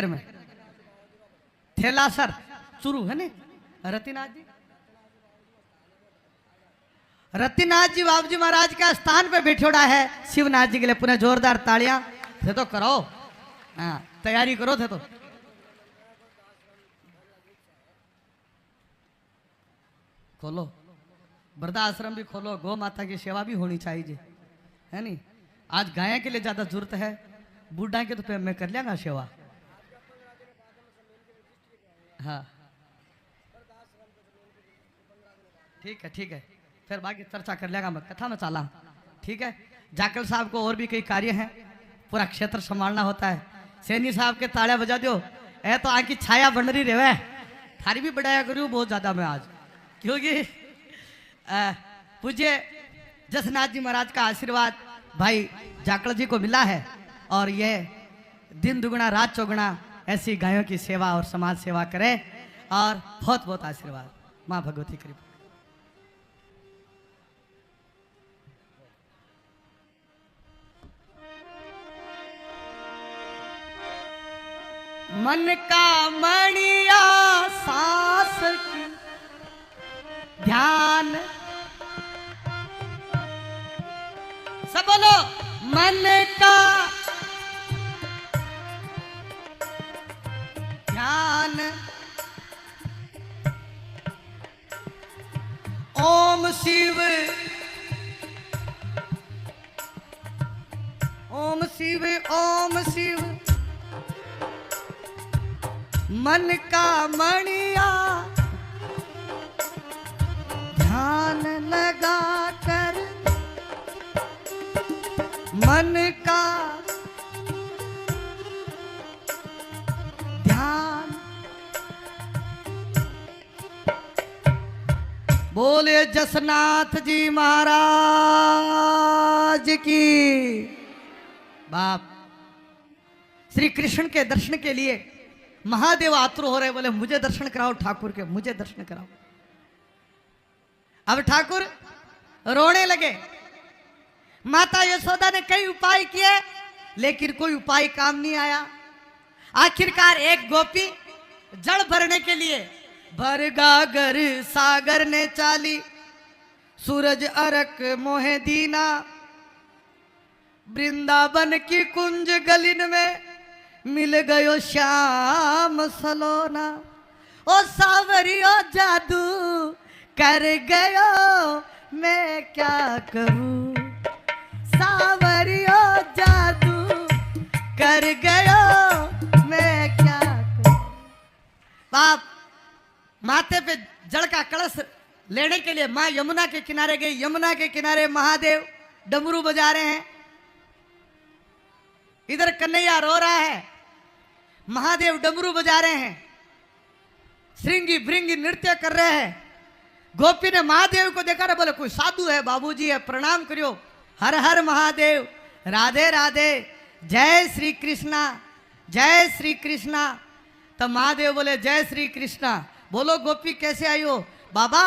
में थेला सर चुरू है ने रतिनाथ जी, रतिनाथ जी बाबू जी महाराज का स्थान पे बैठोड़ा है। शिवनाथ जी के लिए पुनः जोरदार तालियां थे तो करो, हाँ तैयारी करो थे तो। खोलो वृद्धाश्रम भी खोलो, गौ माता की सेवा भी होनी चाहिए है नहीं। आज गाय के लिए ज्यादा जरूरत है, बूढ़ा के तो मैं कर लिया सेवा। हाँ ठीक है फिर बाकी चर्चा कर लेगा, मैं कथा में चला। ठीक है, जाकल साहब को और भी कई कार्य हैं, पूरा क्षेत्र संभालना होता है। सैनी साहब के तालियां बजा दो, ऐ तो आंकी छाया बन रही रहे, थारी भी बढ़ाया करूँ बहुत ज्यादा मैं आज, क्योंकि पूज्य जसनाथ जी महाराज का आशीर्वाद भाई जाकल जी को मिला है, और ये दिन दुगुना रात चौगुना ऐसी गायों की सेवा और समाज सेवा करे, और बहुत बहुत आशीर्वाद माँ भगवती कृपा। मन का मणिया सांस की ध्यान, सब बोलो मन का ध्यान, ओम शिव ओम शिव ओम शिव, मन का मणिया ध्यान लगा कर, मन का ध्यान। बोले जसनाथ जी महाराज की। बाप श्री कृष्ण के दर्शन के लिए महादेव आतुर हो रहे, बोले मुझे दर्शन कराओ ठाकुर के, मुझे दर्शन कराओ। अब ठाकुर रोने लगे। माता यशोदा ने कई उपाय किए, लेकिन कोई उपाय काम नहीं आया। आखिरकार एक गोपी जल भरने के लिए भर गागर सागर ने चाली, सूरज अरक मोहे दीना, वृंदावन की कुंज गलिन में मिल गयो श्याम सलोना। ओ सावरियो जादू कर गयो मैं क्या करूं, सावरियो जादू कर गयो मैं क्या करूं। बाप माथे पे जल का कलश लेने के लिए माँ यमुना के किनारे गई। यमुना के किनारे महादेव डमरू बजा रहे हैं, इधर कन्हैया रो रहा है, महादेव डमरू बजा रहे हैं, श्रृंगी भृंगी नृत्य कर रहे हैं। गोपी ने महादेव को देखा, बोले कोई साधु है, बाबूजी है, प्रणाम करियो, हर हर महादेव, राधे राधे, जय श्री कृष्णा, जय श्री कृष्णा। तो महादेव बोले जय श्री कृष्णा। बोलो गोपी कैसे आई हो? बाबा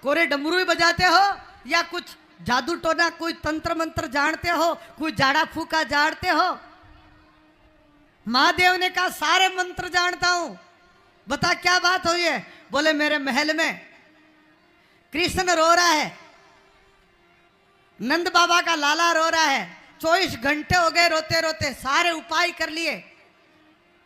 कोरे डमरू ही बजाते हो या कुछ जादू टोना, कोई तंत्र मंत्र जानते हो, कोई जाड़ा फूका जानते हो? महादेव ने कहा सारे मंत्र जानता हूं, बता क्या बात हुई है? बोले मेरे महल में कृष्ण रो रहा है, नंद बाबा का लाला रो रहा है, 24 घंटे हो गए रोते रोते, सारे उपाय कर लिए,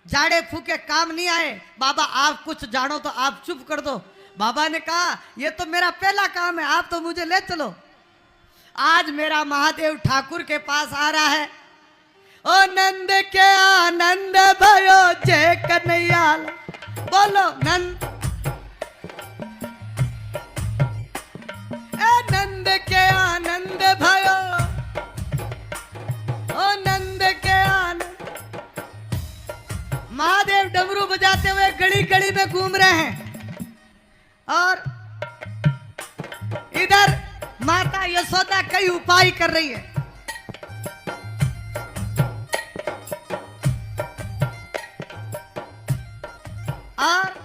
जाड़े फूके काम नहीं आए। बाबा आप कुछ जानो तो आप चुप कर दो। बाबा ने कहा ये तो मेरा पहला काम है, आप तो मुझे ले चलो। आज मेरा महादेव ठाकुर के पास आ रहा है। ओ नंद के आनंद भयो जय कन्हैया, बोलो नंद, नंद के आनंद भयो, ओ नंद के आनंद। महादेव डमरू बजाते हुए गली गली में घूम रहे हैं, और इधर माता यशोदा कई उपाय कर रही है। और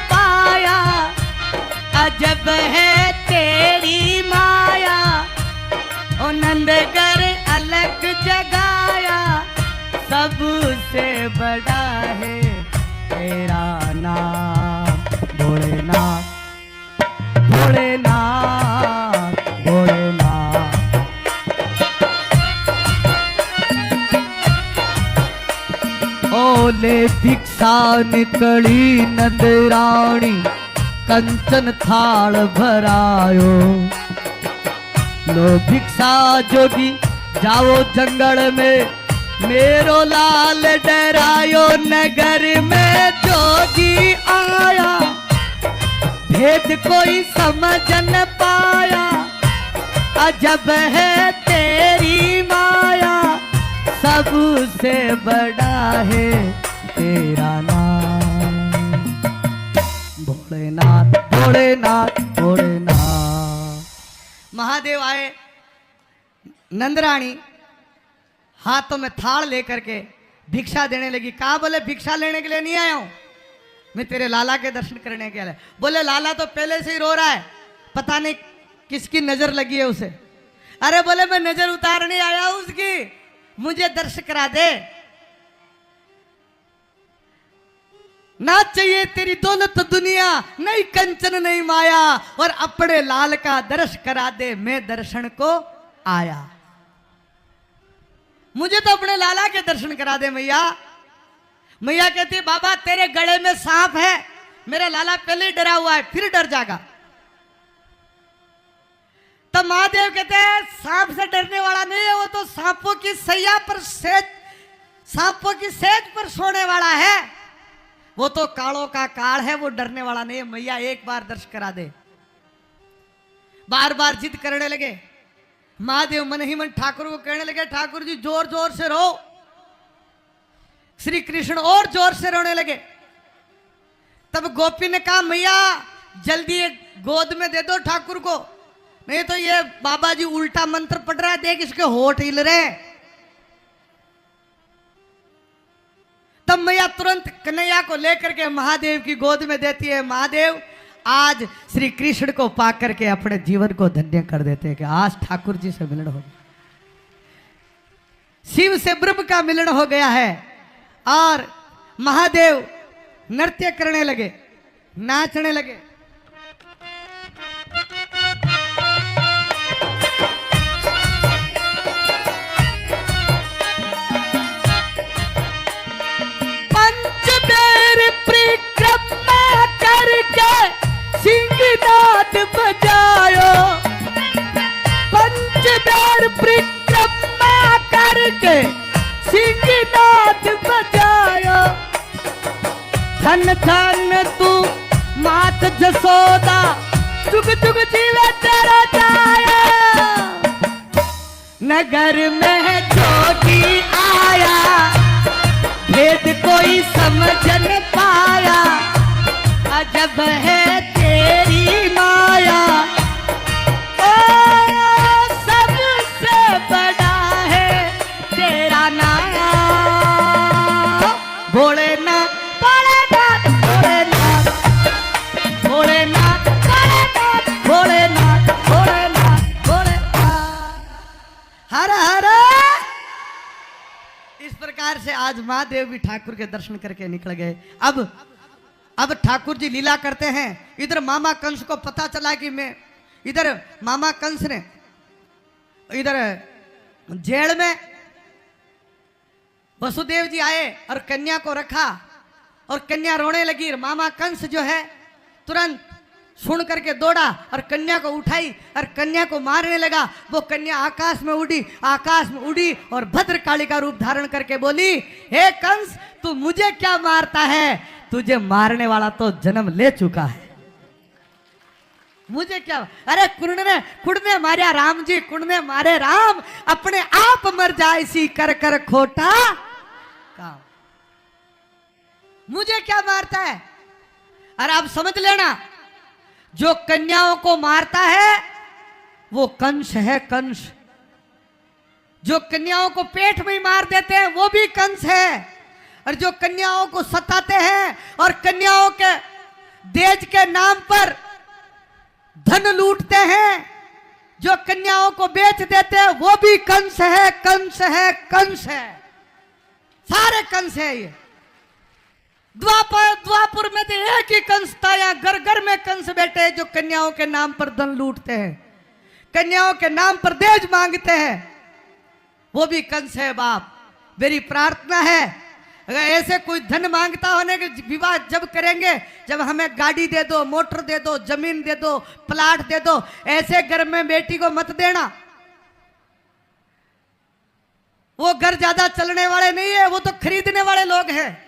पाया, अजब है तेरी माया। ओ नंदगर अलग जगाया, सबसे बड़ा है तेरा नाम भोलेनाथ, भोलेनाथ, भोलेनाथ। ओले भिक्षा निकली नंदराणी, कंचन थाल भरायो। लो भिक्षा जोगी जाओ जंगल में, मेरो लाल डरायो। नगर में जोगी आया, भेद कोई समझ न पाया, अजब है तेरी माया। सबसे बड़ा है तेरा नाम भोलेनाथ, भोलेनाथ, भोलेनाथ। महादेव आए, नंदरानी हाथों में थाल लेकर के भिक्षा देने लगी। कहा? बोले भिक्षा लेने के लिए नहीं आया हूं, मैं तेरे लाला के दर्शन करने के लिए। बोले लाला तो पहले से ही रो रहा है, पता नहीं किसकी नजर लगी है उसे। अरे बोले मैं नजर उतारने आया हूं उसकी, मुझे दर्शन करा दे। ना चाहिए तेरी दौलत दुनिया, नहीं कंचन नहीं माया, और अपने लाल का दर्श करा दे, मैं दर्शन को आया। मुझे तो अपने लाला के दर्शन करा दे मैया। मैया कहती बाबा तेरे गले में सांप है, मेरा लाला पहले ही डरा हुआ है, फिर डर जाएगा। तब महादेव कहते हैं सांप से डरने वाला नहीं है, वो तो सांपों की सैया पर सेज, सांपों की सेज पर सोने वाला है, वो तो कालों का काल है, वो डरने वाला नहीं है। मैया एक बार दर्श करा दे। बार बार जिद करने लगे। महादेव मन ही मन ठाकुर को कहने लगे ठाकुर जी जोर जोर से रो। श्री कृष्ण और जोर से रोने लगे। तब गोपी ने कहा मैया जल्दी एक गोद में दे दो ठाकुर को, नहीं तो ये बाबा जी उल्टा मंत्र पढ़ रहा है, देख इसके होठ हिल रहे। तब मैया तुरंत कन्हैया को लेकर के महादेव की गोद में देती है। महादेव आज श्री कृष्ण को पाकर के अपने जीवन को धन्य कर देते हैं कि आज ठाकुर जी से मिलन हो गया, शिव से ब्रह्म का मिलन हो गया है। और महादेव नृत्य करने लगे, नाचने लगे। पंचबेर परिक्रमा करके सिंहनाद बजायो, पंचबेर परिक्रमा करके सिंहनाद बजायो। धन धन तू मात जसोदा, जुग जुग जीवे तेरा जाया। नगर में जोगी आया, भेद कोई समझ न पाया, अजब है तेरी माया। ओ सबसे बड़ा है तेरा नाम भोलेनाथ, भोलेनाथ, भोलेनाथ, भोलेनाथ, भोलेनाथ, भोलेनाथ, भोलेनाथ, भोलेनाथ। हर हर। इस प्रकार से आज महादेव भी ठाकुर के दर्शन करके निकल गए। अब ठाकुर जी लीला करते हैं। इधर मामा कंस को पता चला कि मैं, इधर मामा कंस ने इधर जेल में वसुदेव जी आए और कन्या को रखा और कन्या रोने लगी। मामा कंस जो है तुरंत सुन करके दौड़ा और कन्या को उठाई और कन्या को मारने लगा। वो कन्या आकाश में उड़ी और भद्रकाली का रूप धारण करके बोली, हे कंस तू मुझे क्या मारता है, तुझे मारने वाला तो जन्म ले चुका है, मुझे क्या। अरे कुड़ ने मारा राम जी, कुड़ ने मारे राम, अपने आप मर जाए सी कर कर खोटा काम, मुझे क्या मारता है। अरे आप समझ लेना, जो कन्याओं को मारता है वो कंस है, कंस। जो कन्याओं को पेट में ही मार देते हैं वो भी कंस है। और जो कन्याओं को सताते हैं और कन्याओं के देश के नाम पर धन लूटते हैं, जो कन्याओं को बेच देते हैं, वो भी कंस है, कंस है, कंस है, सारे कंस है। ये द्वापुर में तो एक ही कंस था, यहाँ घर घर में कंस बैठे हैं जो कन्याओं के नाम पर धन लूटते हैं, कन्याओं के नाम पर दहेज मांगते हैं, वो भी कंस है। बाप, मेरी प्रार्थना है, अगर ऐसे कोई धन मांगता होने के विवाह जब करेंगे, जब हमें गाड़ी दे दो, मोटर दे दो, जमीन दे दो, प्लाट दे दो, ऐसे घर में बेटी को मत देना। वो घर ज्यादा चलने वाले नहीं है, वो तो खरीदने वाले लोग हैं।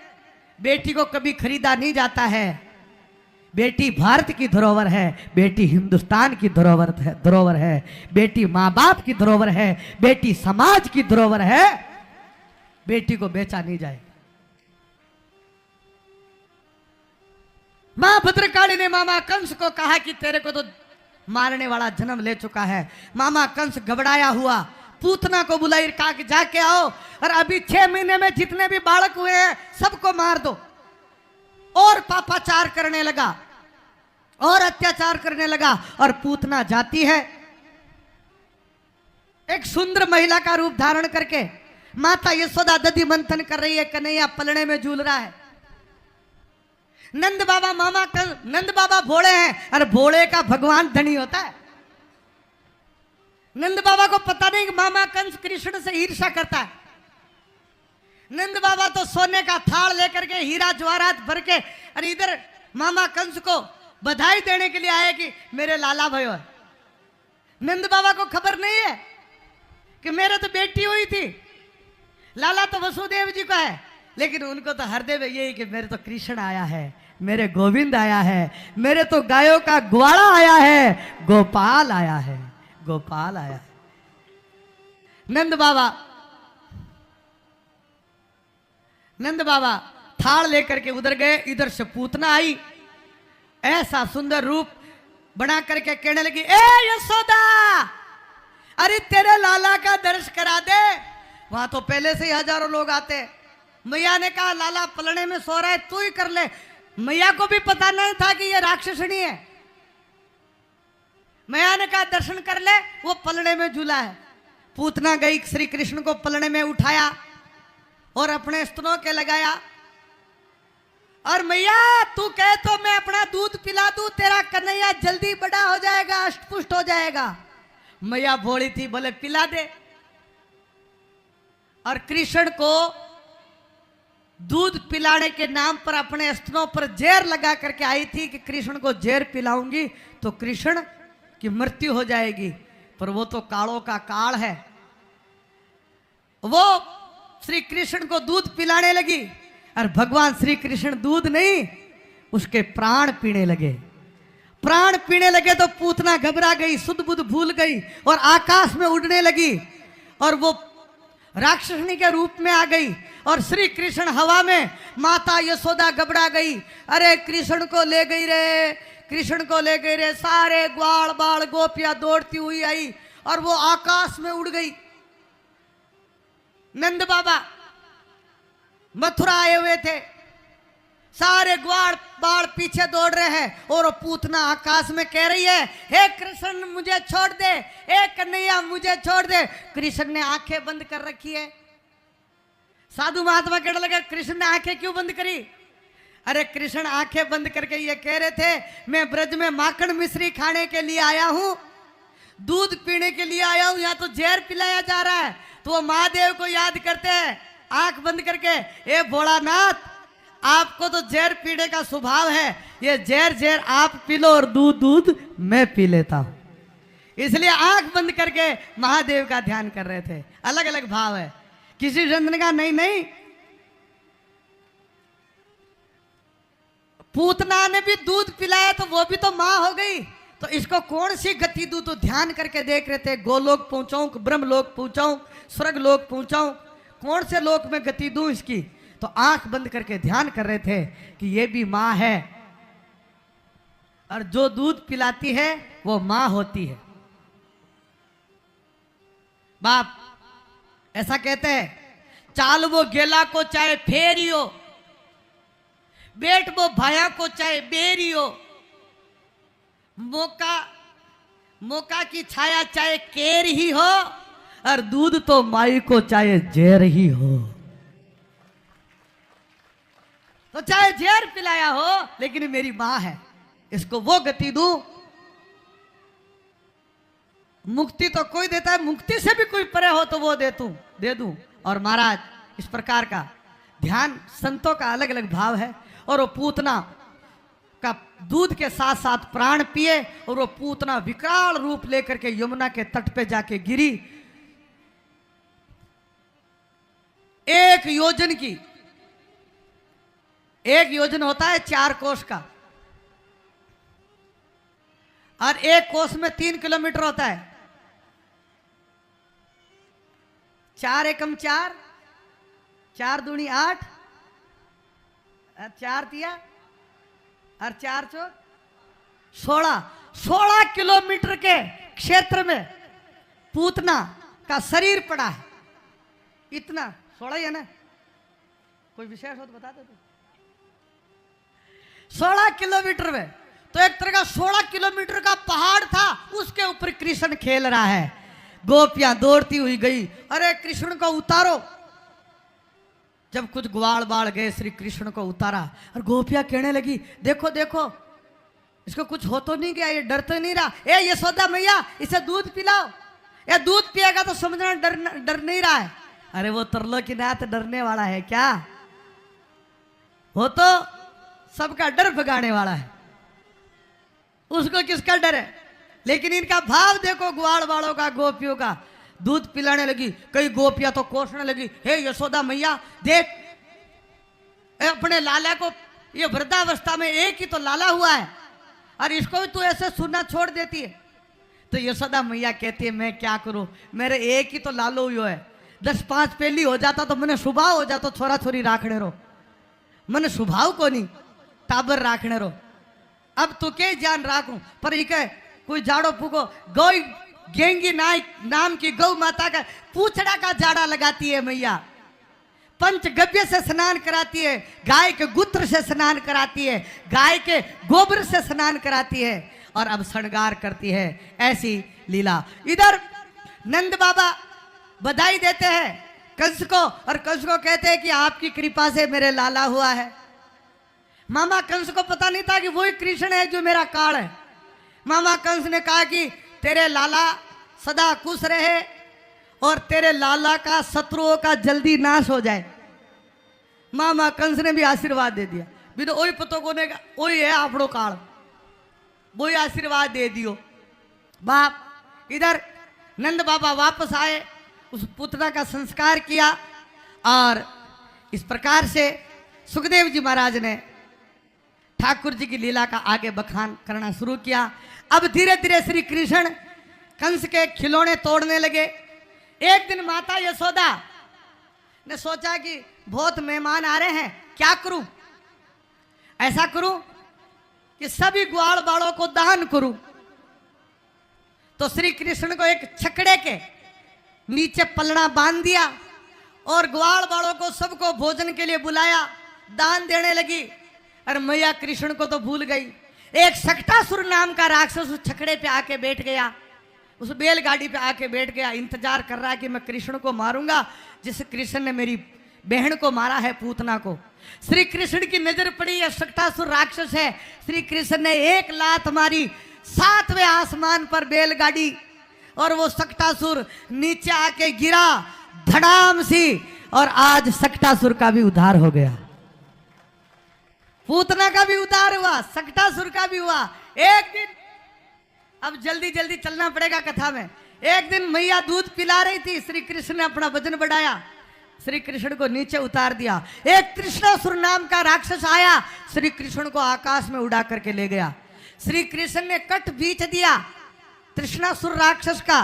बेटी को कभी खरीदा नहीं जाता है। बेटी भारत की धरोहर है, बेटी हिंदुस्तान की धरोहर है, बेटी माँ बाप की धरोहर है, बेटी समाज की धरोहर है। बेटी को बेचा नहीं जाए। मां भद्रकाली ने मामा कंस को कहा कि तेरे को तो मारने वाला जन्म ले चुका है। मामा कंस घबराया हुआ पूतना को बुलाई, कहा कि जाके आओ और अभी 6 महीने में जितने भी बालक हुए हैं सबको मार दो। और पापाचार करने लगा और अत्याचार करने लगा। और पूतना जाती है एक सुंदर महिला का रूप धारण करके, माता यशोदा दधि मंथन कर रही है, कन्हैया पलड़े में झूल रहा है। नंद बाबा भोले हैं, और भोले का भगवान धनी होता है। नंद बाबा को पता नहीं कि मामा कंस कृष्ण से ईर्ष्या करता है। नंद बाबा तो सोने का थाल लेकर के, हीरा जवाहरात भर के, और इधर मामा कंस को बधाई देने के लिए आए कि मेरे लाला भयो है। नंद बाबा को खबर नहीं है कि मेरे तो बेटी हुई थी, लाला तो वसुदेव जी का है, लेकिन उनको तो हृदय में यही कि मेरे तो कृष्ण आया है, मेरे गोविंद आया है, मेरे तो गायों का ग्वाला आया है, गोपाल आया है, गोपाल आया है। नंद बाबा थाल लेकर के उधर गए, इधर से पूतना आई, ऐसा सुंदर रूप बना करके कहने लगी, ए यशोदा, अरे तेरे लाला का दर्श करा दे। वहां तो पहले से ही हजारों लोग आते। मैया ने कहा लाला पलड़े में सो रहा है, तू ही कर ले। मैया को भी पता नहीं था कि ये राक्षसनी है। मैया ने कहा दर्शन कर ले, वो पलड़े में झूला है। पूतना गई, श्री कृष्ण को पलड़े में उठाया और अपने स्तनों के लगाया, और मैया तू कहे तो मैं अपना दूध पिला दूं, तेरा कन्हैया जल्दी बड़ा हो जाएगा, अष्टपुष्ट हो जाएगा। मैया भोली थी, बोले पिला दे। और कृष्ण को दूध पिलाने के नाम पर अपने स्तनों पर जहर लगा करके आई थी कि कृष्ण को जहर पिलाऊंगी तो कृष्ण की मृत्यु हो जाएगी। पर वो तो कालों का काल है। वो श्री कृष्ण को दूध पिलाने लगी, और भगवान श्री कृष्ण दूध नहीं, उसके प्राण पीने लगे। प्राण पीने लगे तो पूतना घबरा गई, सुध बुध भूल गई और आकाश में उड़ने लगी, और वो राक्षसनी के रूप में आ गई। और श्री कृष्ण हवा में, माता यशोदा घबरा गई, अरे कृष्ण को ले गई रे, कृष्ण को ले गई रे। सारे ग्वाल बाल गोपियां दौड़ती हुई आई और वो आकाश में उड़ गई। नंद बाबा मथुरा आए हुए थे, सारे ग्वाल बाल पीछे दौड़ रहे हैं, और पूतना आकाश में कह रही है, हे कृष्ण मुझे छोड़ दे, हे कन्हैया मुझे छोड़ दे। कृष्ण ने आंखें बंद कर रखी है। साधु महात्मा कहने लगे, कृष्ण ने आंखें क्यों बंद करी? अरे कृष्ण आंखें बंद करके ये कह रहे थे, मैं ब्रज में माखन मिश्री खाने के लिए आया हूं, दूध पीने के लिए आया हूं, यहाँ तो जहर पिलाया जा रहा है। तो वो महादेव को याद करते हैं आंख बंद करके, ए भोलानाथ, आपको तो जहर पीने का स्वभाव है, ये जहर आप पी लो और दूध दूध मैं पी लेता हूं। इसलिए आंख बंद करके महादेव का ध्यान कर रहे थे। अलग अलग भाव है। किसी संत ने कहा नहीं नहीं, पूतना ने भी दूध पिलाया तो वो भी तो मां हो गई, तो इसको कौन सी गति दूं? तो ध्यान करके देख रहे थे, गोलोक पहुंचाऊं, ब्रह्मलोक पहुंचाऊं, स्वर्ग लोक पहुंचाऊं, कौन से लोक में गति दूं इसकी? तो आंख बंद करके ध्यान कर रहे थे कि ये भी मां है, और जो दूध पिलाती है वो मां होती है। बाप ऐसा कहते हैं, चाल वो गेला को चाहे फेरियो, बेट वो भाया को चाहे बेरी हो, मौका मौका की छाया चाहे केर ही हो, और दूध तो माई को चाहे जहर ही हो। तो चाहे जहर पिलाया हो, लेकिन मेरी मां है, इसको वो गति दूं। मुक्ति तो कोई देता है, मुक्ति से भी कोई परे हो तो वो दे दूं। और महाराज इस प्रकार का ध्यान, संतों का अलग अलग भाव है। और वो पूतना का दूध के साथ साथ प्राण पिए, और वो पूतना विकराल रूप लेकर के यमुना के तट पे जाके गिरी। एक योजन होता है 4 कोस का, और एक कोस में 3 किलोमीटर होता है। 4 एकम 4, 4 दूनी 8, 4 तिया और 4 चौक 16 किलोमीटर के क्षेत्र में पूतना का शरीर पड़ा है। इतना 16 ही है ना, कोई विशेष हो तो बता दो। 16 किलोमीटर में, तो एक तरह का 16 किलोमीटर का पहाड़ था, उसके ऊपर कृष्ण खेल रहा है। गोपियां दौड़ती हुई गई, अरे कृष्ण को उतारो। जब कुछ ग्वाल बाल गए, श्री कृष्ण को उतारा, और गोपियां कहने लगी, देखो देखो इसको कुछ हो तो नहीं गया, ये डर तो नहीं रहा। ए यशोदा मैया, इसे दूध पिलाओ, ये दूध पिएगा तो समझना डर नहीं रहा है। अरे वो त्रिलोकीनाथ डरने वाला है क्या? वो तो सबका डर भगाने वाला है, उसको किसका डर है? लेकिन इनका भाव देखो, ग्वाल वालों का, गोपियों का। दूध पिलाने लगी, कई गोपियां तो कोसने लगी, हे यशोदा मैया देख, अपने लाला को, ये वृद्धावस्था में एक ही तो लाला हुआ है, और इसको भी तू ऐसे सुनना छोड़ देती है। तो यशोदा मैया कहती है, मैं क्या करूं, मेरे एक ही तो लालो हुआ है, 10-5 पहली हो जाता तो मैंने स्वभाव हो जाता, छोरा छोरी राखने रो, मैंने स्वभाव को नहीं, टाबर राखने रो। अब तू के जान राखूं, पर ये कोई जाड़ो फूको, गौ गेंगी नाम की गौ माता का पूछड़ा का जाड़ा लगाती है मैया, पंचगव्य से स्नान कराती है, गाय के गुत्र से स्नान कराती है, गाय के गोबर से स्नान कराती है, और अब श्रृंगार करती है। ऐसी लीला। इधर नंद बाबा बधाई देते हैं कंस को, और कंस को कहते हैं कि आपकी कृपा से मेरे लाला हुआ है। मामा कंस को पता नहीं था कि वही कृष्ण है जो मेरा काल है। मामा कंस ने कहा कि तेरे लाला सदा खुश रहे, और तेरे लाला का शत्रुओं का जल्दी नाश हो जाए। मामा कंस ने भी आशीर्वाद दे दिया, बिना वही पतो को ने, वही है आपड़ो काल, वही आशीर्वाद दे दियो बाप। इधर नंद बाबा वापस आए, उस पुतना का संस्कार किया, और इस प्रकार से सुखदेव जी महाराज ने ठाकुर जी की लीला का आगे बखान करना शुरू किया। अब धीरे धीरे श्री कृष्ण कंस के खिलौने तोड़ने लगे। एक दिन माता यशोदा ने सोचा कि बहुत मेहमान आ रहे हैं, क्या करूं? ऐसा करूं कि सभी ग्वाल बालों को दान करूं। तो श्री कृष्ण को एक छकड़े के नीचे पलड़ा बांध दिया, और ग्वाल बालों को सबको भोजन के लिए बुलाया, दान देने लगी। और मैया कृष्ण को तो भूल गई। एक सक्टासुर नाम का राक्षस उस छकड़े पे आके बैठ गया, उस बैलगाड़ी पे आके बैठ गया, इंतजार कर रहा है कि मैं कृष्ण को मारूंगा, जिस कृष्ण ने मेरी बहन को मारा है, पूतना को। श्री कृष्ण की नजर पड़ी, यह सक्टासुर राक्षस है। श्री कृष्ण ने एक लात मारी, 7वें आसमान पर बैलगाड़ी, और वो सक्टासुर नीचे आके गिरा धड़ाम सी, और आज सक्टासुर का भी उद्धार हो गया, पूतना का भी उद्धार हुआ, सक्टासुर का भी हुआ। एक दिन, अब जल्दी जल्दी चलना पड़ेगा कथा में। एक दिन मैया दूध पिला रही थी, श्री कृष्ण ने अपना वजन बढ़ाया, श्री कृष्ण को नीचे उतार दिया। एक कृष्णासुर नाम का राक्षस आया, श्री कृष्ण को आकाश में उड़ा करके ले गया। श्री कृष्ण ने कट बीच दिया तृष्णासुर राक्षस का,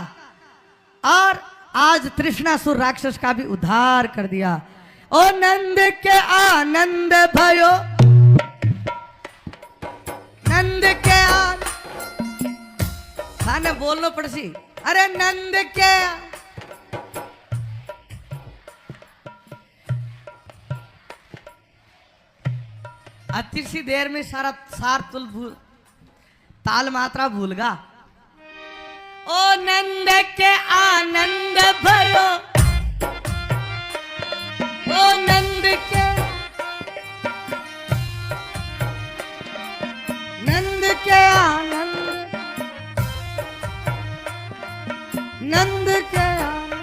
और आज तृष्णासुर राक्षस का भी उद्धार कर दिया। ओ नंद के आनंद भयो, नंद के थाने बोलना पड़सी, अरे नंद के अति सी देर में सारा सार ताल मात्रा भूलगा। ओ नंद के आनंद भयो, ओ नंद के आनंद, नंद के आनंद।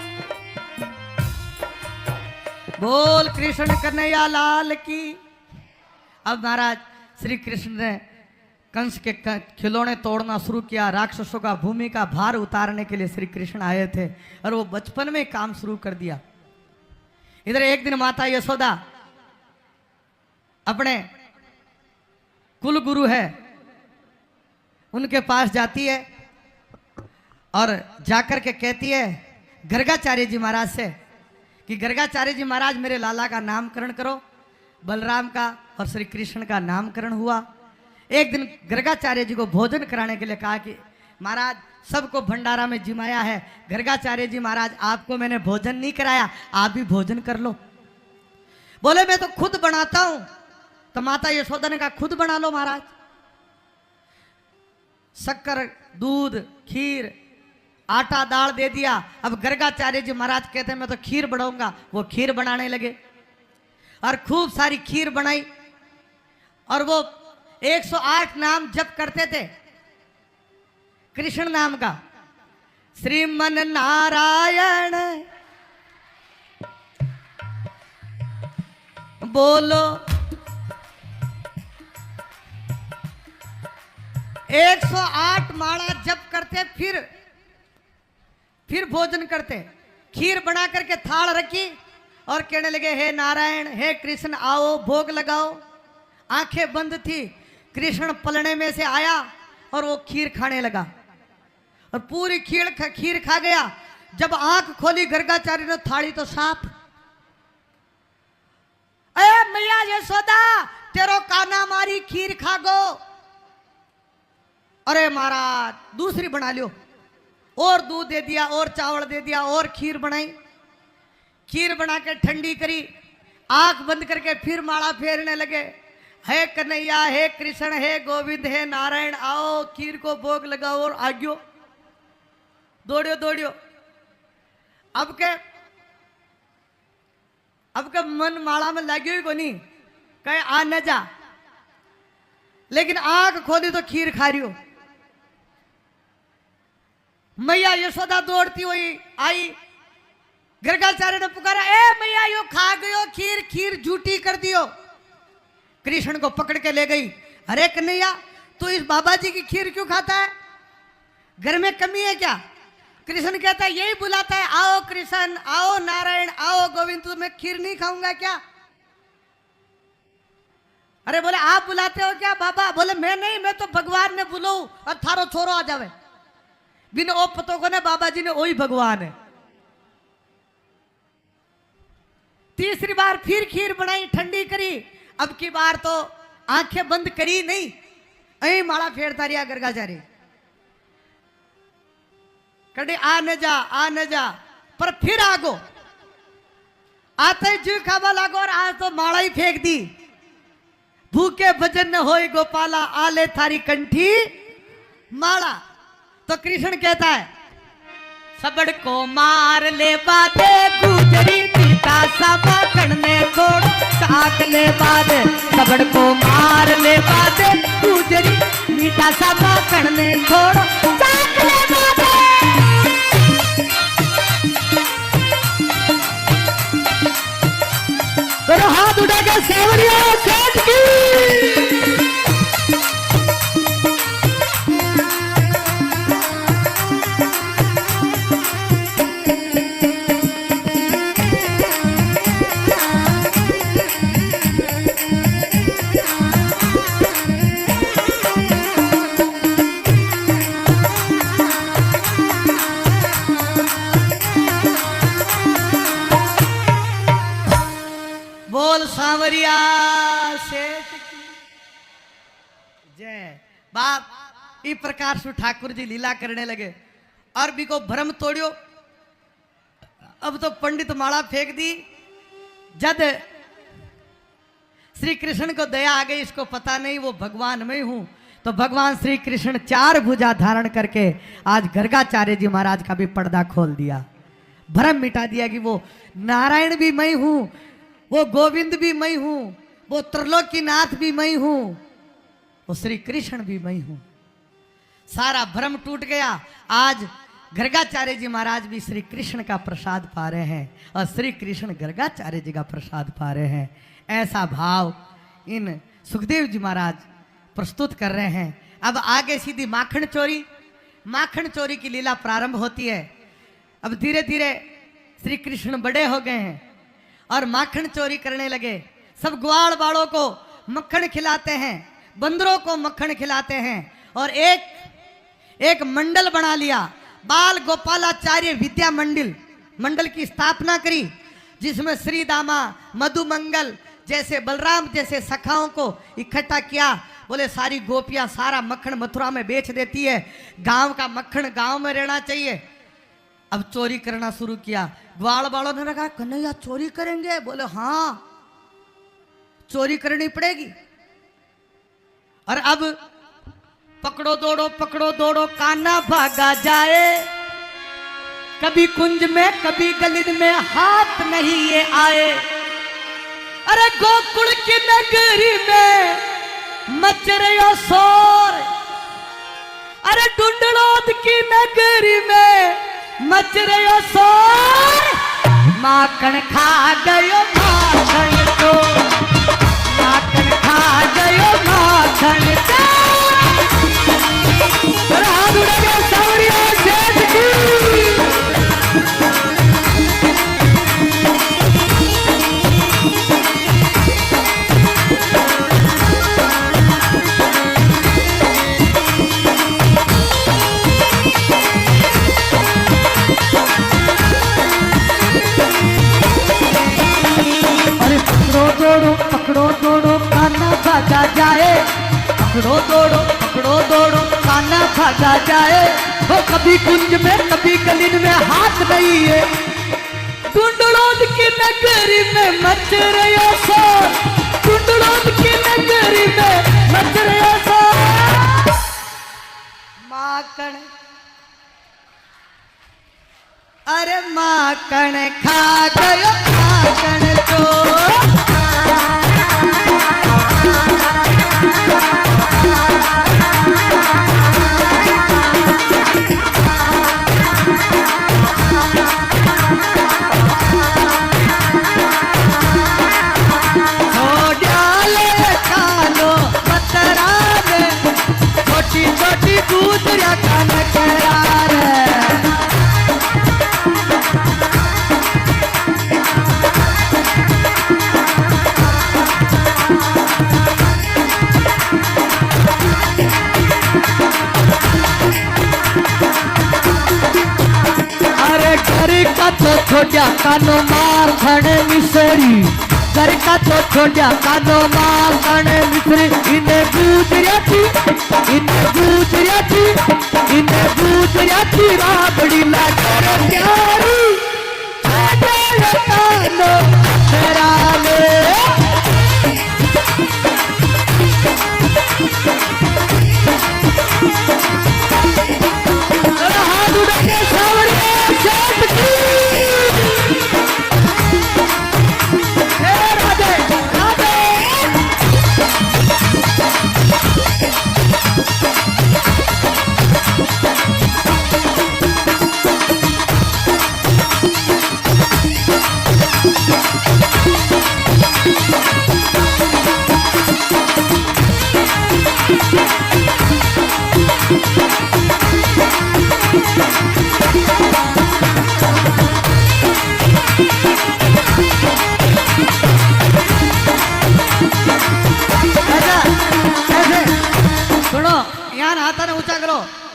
बोल कृष्ण कन्हैया लाल की। अब महाराज श्री कृष्ण ने कंस के खिलौने तोड़ना शुरू किया। राक्षसों का भूमि का भार उतारने के लिए श्री कृष्ण आए थे और वो बचपन में काम शुरू कर दिया। इधर एक दिन माता यशोदा अपने कुल गुरु है उनके पास जाती है और जाकर के कहती है गर्गाचार्य जी महाराज से कि गर्गाचार्य जी महाराज मेरे लाला का नामकरण करो। बलराम का और श्री कृष्ण का नामकरण हुआ। एक दिन गर्गाचार्य जी को भोजन कराने के लिए कहा कि महाराज सबको भंडारा में जिमाया है, गर्गाचार्य जी महाराज आपको मैंने भोजन नहीं कराया, आप भी भोजन कर लो। बोले मैं तो खुद बनाता हूं। तो माता यशोदा ने कहा खुद बना लो महाराज। शक्कर, दूध, खीर, आटा दाल दे दिया। अब गर्गाचार्य जी महाराज कहते हैं मैं तो खीर बनाऊंगा। वो खीर बनाने लगे और खूब सारी खीर बनाई और वो 108 नाम जप करते थे कृष्ण नाम का। श्रीमन नारायण बोलो, 108 माला जप करते। फिर भोजन करते। खीर बना करके थाल रखी और कहने लगे हे नारायण, हे कृष्ण आओ भोग लगाओ। आंखें बंद थी। कृष्ण पलने में से आया और वो खीर खाने लगा और पूरी खीर खा गया। जब आंख खोली गर्गाचार्य ने, थाली तो साफ। अरे मैया यशोदा तेरो काना मारी खीर खा गो। अरे महाराज दूसरी बना लियो। और दूध दे दिया और चावल दे दिया और खीर बनाई। खीर बना के ठंडी करी। आंख बंद करके फिर माला फेरने लगे। हे कन्हैया, हे कृष्ण, हे गोविंद, हे नारायण आओ खीर को भोग लगाओ और आग्यो। दौड़ियो दौड़ियो। अब के मन माला में लाग्यो ही को नहीं, कहे आ न जा। लेकिन आंख खोली तो खीर खा रही हो। मैया यशोदा दौड़ती हुई आई। गर्गाचार्य ने पुकारा ए मैया यो खा गयो खीर, खीर झूठी कर दियो। कृष्ण को पकड़ के ले गई। अरे कन्हैया तू इस बाबा जी की खीर क्यों खाता है, घर में कमी है क्या? कृष्ण कहता है यही बुलाता है, आओ कृष्ण, आओ नारायण, आओ गोविंद, तो मैं खीर नहीं खाऊंगा क्या? अरे बोले आप बुलाते हो क्या बाबा? बोले मैं नहीं, मैं तो भगवान ने बुलाऊ और थारो छोरो आ जावे। बिन ओ पतो को ने बाबा जी ने वही भगवान है। तीसरी बार फिर खीर बनाई, ठंडी करी। अब की बार तो आंखें बंद करी नहीं, अही माला फेरता रहा गर्गाचार्य। कड़ी आ न जा, पर फिर आगो आते ही जी खावा लागो और आज तो माला ही फेंक दी। भूखे भजन न होई गोपाला, आले थारी कंठी माला। तो कृष्ण कहता है सबड़ को मार ले बादे गुजरी पीता सामा कड़ने छोड़ साक ले बादे। सबड़ को मार ले बादे गुजरी मीठा सामा कड़ने छोड़ साक ले बादे। तो हाथ उठा के सेवरिया सेठ की सांवरिया सेठ की जय। बाप इस प्रकार से ठाकुर जी लीला करने लगे और भी को भ्रम तोड़ियो। अब तो पंडित माला फेंक दी। जद श्री कृष्ण को दया आ गई, इसको पता नहीं वो भगवान मैं हूं। तो भगवान श्री कृष्ण 4 भुजा धारण करके आज गर्गाचार्य जी महाराज का भी पर्दा खोल दिया, भ्रम मिटा दिया कि वो नारायण भी मैं हूं, वो गोविंद भी मैं हूं, वो त्रिलोकीनाथ भी मैं हूं, वो श्री कृष्ण भी मैं हूं। सारा भ्रम टूट गया। आज गर्गाचार्य जी महाराज भी श्री कृष्ण का प्रसाद पा रहे हैं और श्री कृष्ण गर्गाचार्य जी का प्रसाद पा रहे हैं। ऐसा भाव इन सुखदेव जी महाराज प्रस्तुत कर रहे हैं। अब आगे सीधी माखन चोरी की लीला प्रारंभ होती है। अब धीरे धीरे श्री कृष्ण बड़े हो गए हैं और माखन चोरी करने लगे। सब ग्वाल बालों को मक्खन खिलाते हैं, बंदरों को मक्खन खिलाते हैं और एक मंडल बना लिया, बाल गोपालाचार्य विद्या मंडल की स्थापना करी, जिसमें श्री दामा मधुमंगल जैसे बलराम जैसे सखाओं को इकट्ठा किया। बोले सारी गोपियां सारा मक्खन मथुरा में बेच देती है, गांव का मक्खन गांव में रहना चाहिए। अब चोरी करना शुरू किया। ग्वाल बालों ने कहा कन्हैया चोरी करेंगे? बोले हाँ चोरी करनी पड़ेगी। और अब पकड़ो दौड़ो कान्हा भागा जाए, कभी कुंज में कभी गलिद में हाथ नहीं ये आए। अरे गोकुल की नगरी में मच रहा शोर, अरे डुंडलोद की नगरी में मच रहा शोर। माखन खा गयो माखन तो, माखन खा गयो माखन तो। पकड़ो दौड़ो कान्हा भागा जाए, पकड़ो दौड़ो कान्हा भागा जाए। वो कभी कुंज में कभी गलिन में हाथ नहीं है, डुंडलोद की नगरी में मच रहा शोर, डुंडलोद की नगरी में मच रहा शोर। माखन अरे माखन खा गयो माखन तो। छोटी दूसरा कान करार तो छोड़ा कानो मार खाने मिसरी, घर का तो छोड़ा कानो मार खाने मिसरी। इन्हें गुजराती राबड़ी लाकर प्यारी कानो तेरा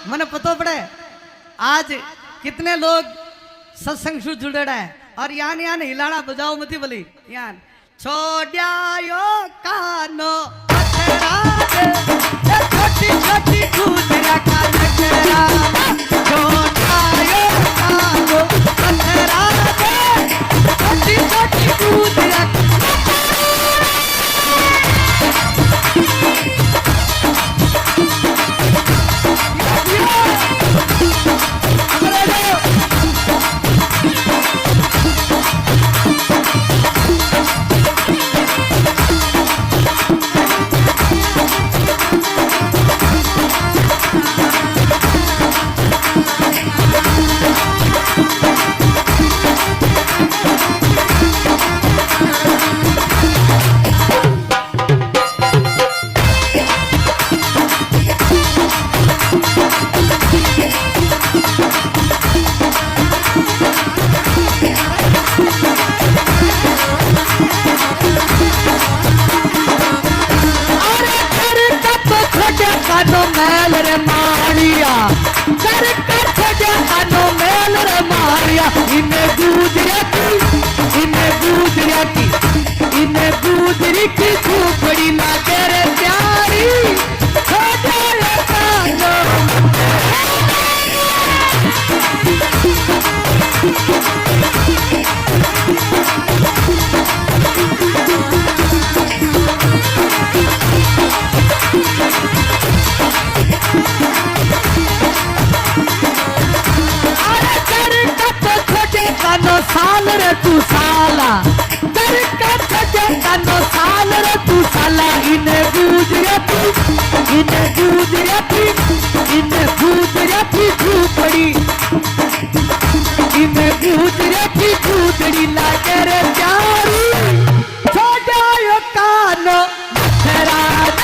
मने पतो पड़े आज कितने लोग सत्संग से जुड़े है। और यान हिलाना बजाओ मती बोली यान छोड़ो कानो छोटी छोटी गुजरा का नखरा, छोड़ो कानो छोटी छोटी गुजरा मेल रे मारिया कर कठ जानो मेल रे मारिया इन्हें गुजरिया की इन्हें गुजरी की झूपड़ी ना तेरे प्यारी हो जाए कानो कानो साल रे तू साला कर कठे कानो साल रे तू साला इन्हें गुजरिया थी झूपड़ी इन्हें गुजरिया थी झूपड़ी लागे रे प्यारी छोड़ो कानो मथराने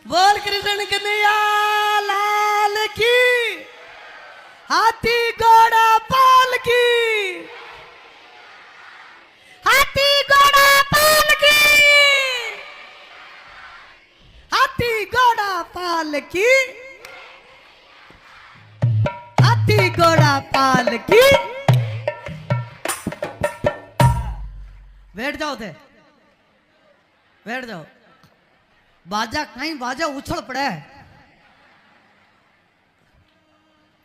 बोल कृष्ण कन्हैया लाल की हाथी घोड़ा पाल की हाथी घोड़ा पाल की हाथी घोड़ा पाल की हाथी घोड़ा पाल की बैठ जाओ थे बैठ जाओ बाजा कहीं बाजा उछल पड़े है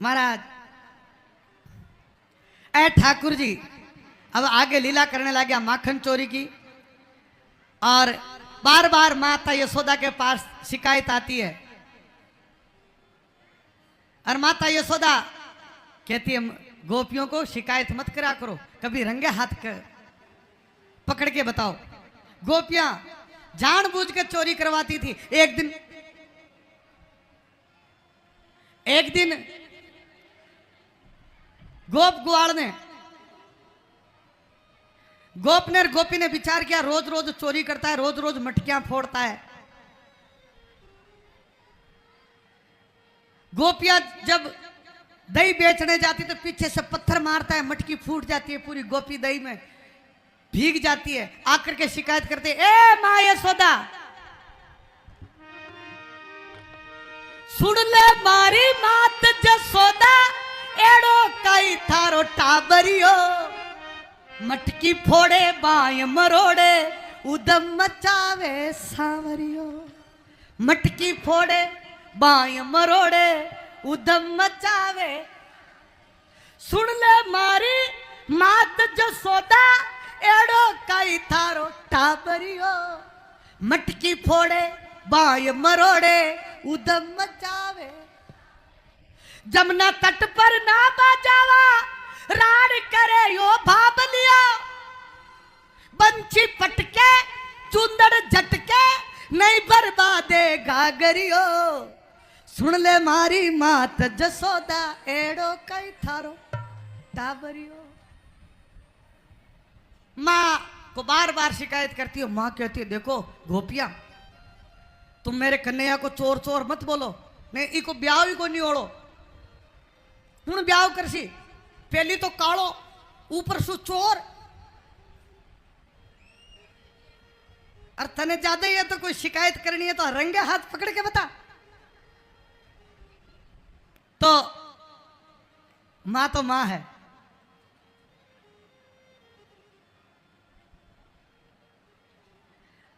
महाराज ए ठाकुर जी अब आगे लीला करने लगे माखन चोरी की और बार बार माता यशोदा के पास शिकायत आती है और माता यशोदा कहती है गोपियों को शिकायत मत करा करो कभी रंगे हाथ पकड़ के बताओ गोपियां जानबूझ के चोरी करवाती थी एक दिन गोपी ने विचार किया रोज रोज चोरी करता है रोज रोज मटकियां फोड़ता है गोपियां जब दही बेचने जाती तो पीछे से पत्थर मारता है मटकी फूट जाती है पूरी गोपी दही में भीग जाती है आकर के शिकायत करते ए मां यशोदा सुन ले मारी मात जसोदा एड़ो कई थारो टाबरियो मटकी फोड़े बाय मरोड़े उदम मचावे सावरियो मटकी फोड़े बाय मरोड़े उदम मचावे सुन ले मारी मात जसोदा एड़ो कई थारो टाबरियो मटकी फोड़े बाय मरोड़े उदम मचावे जमुना तट पर ना बजावा राड करे यो भाबलिया बंची पटके चुंदड़ झटके नहीं बर्बादे गागरियो सुन ले मारी मात जसोदा एड़ो कई थारो टाबरियो माँ को बार बार शिकायत करती हो माँ कहती है देखो गोपियां तुम मेरे कन्हैया को चोर चोर मत बोलो नहीं इको ब्याह ही को नहीं ओढ़ो हूं ब्याह करसी पहली तो कालो ऊपर सु चोर और तने ज्यादा ही है तो कोई शिकायत करनी है तो रंगे हाथ पकड़ के बता तो माँ है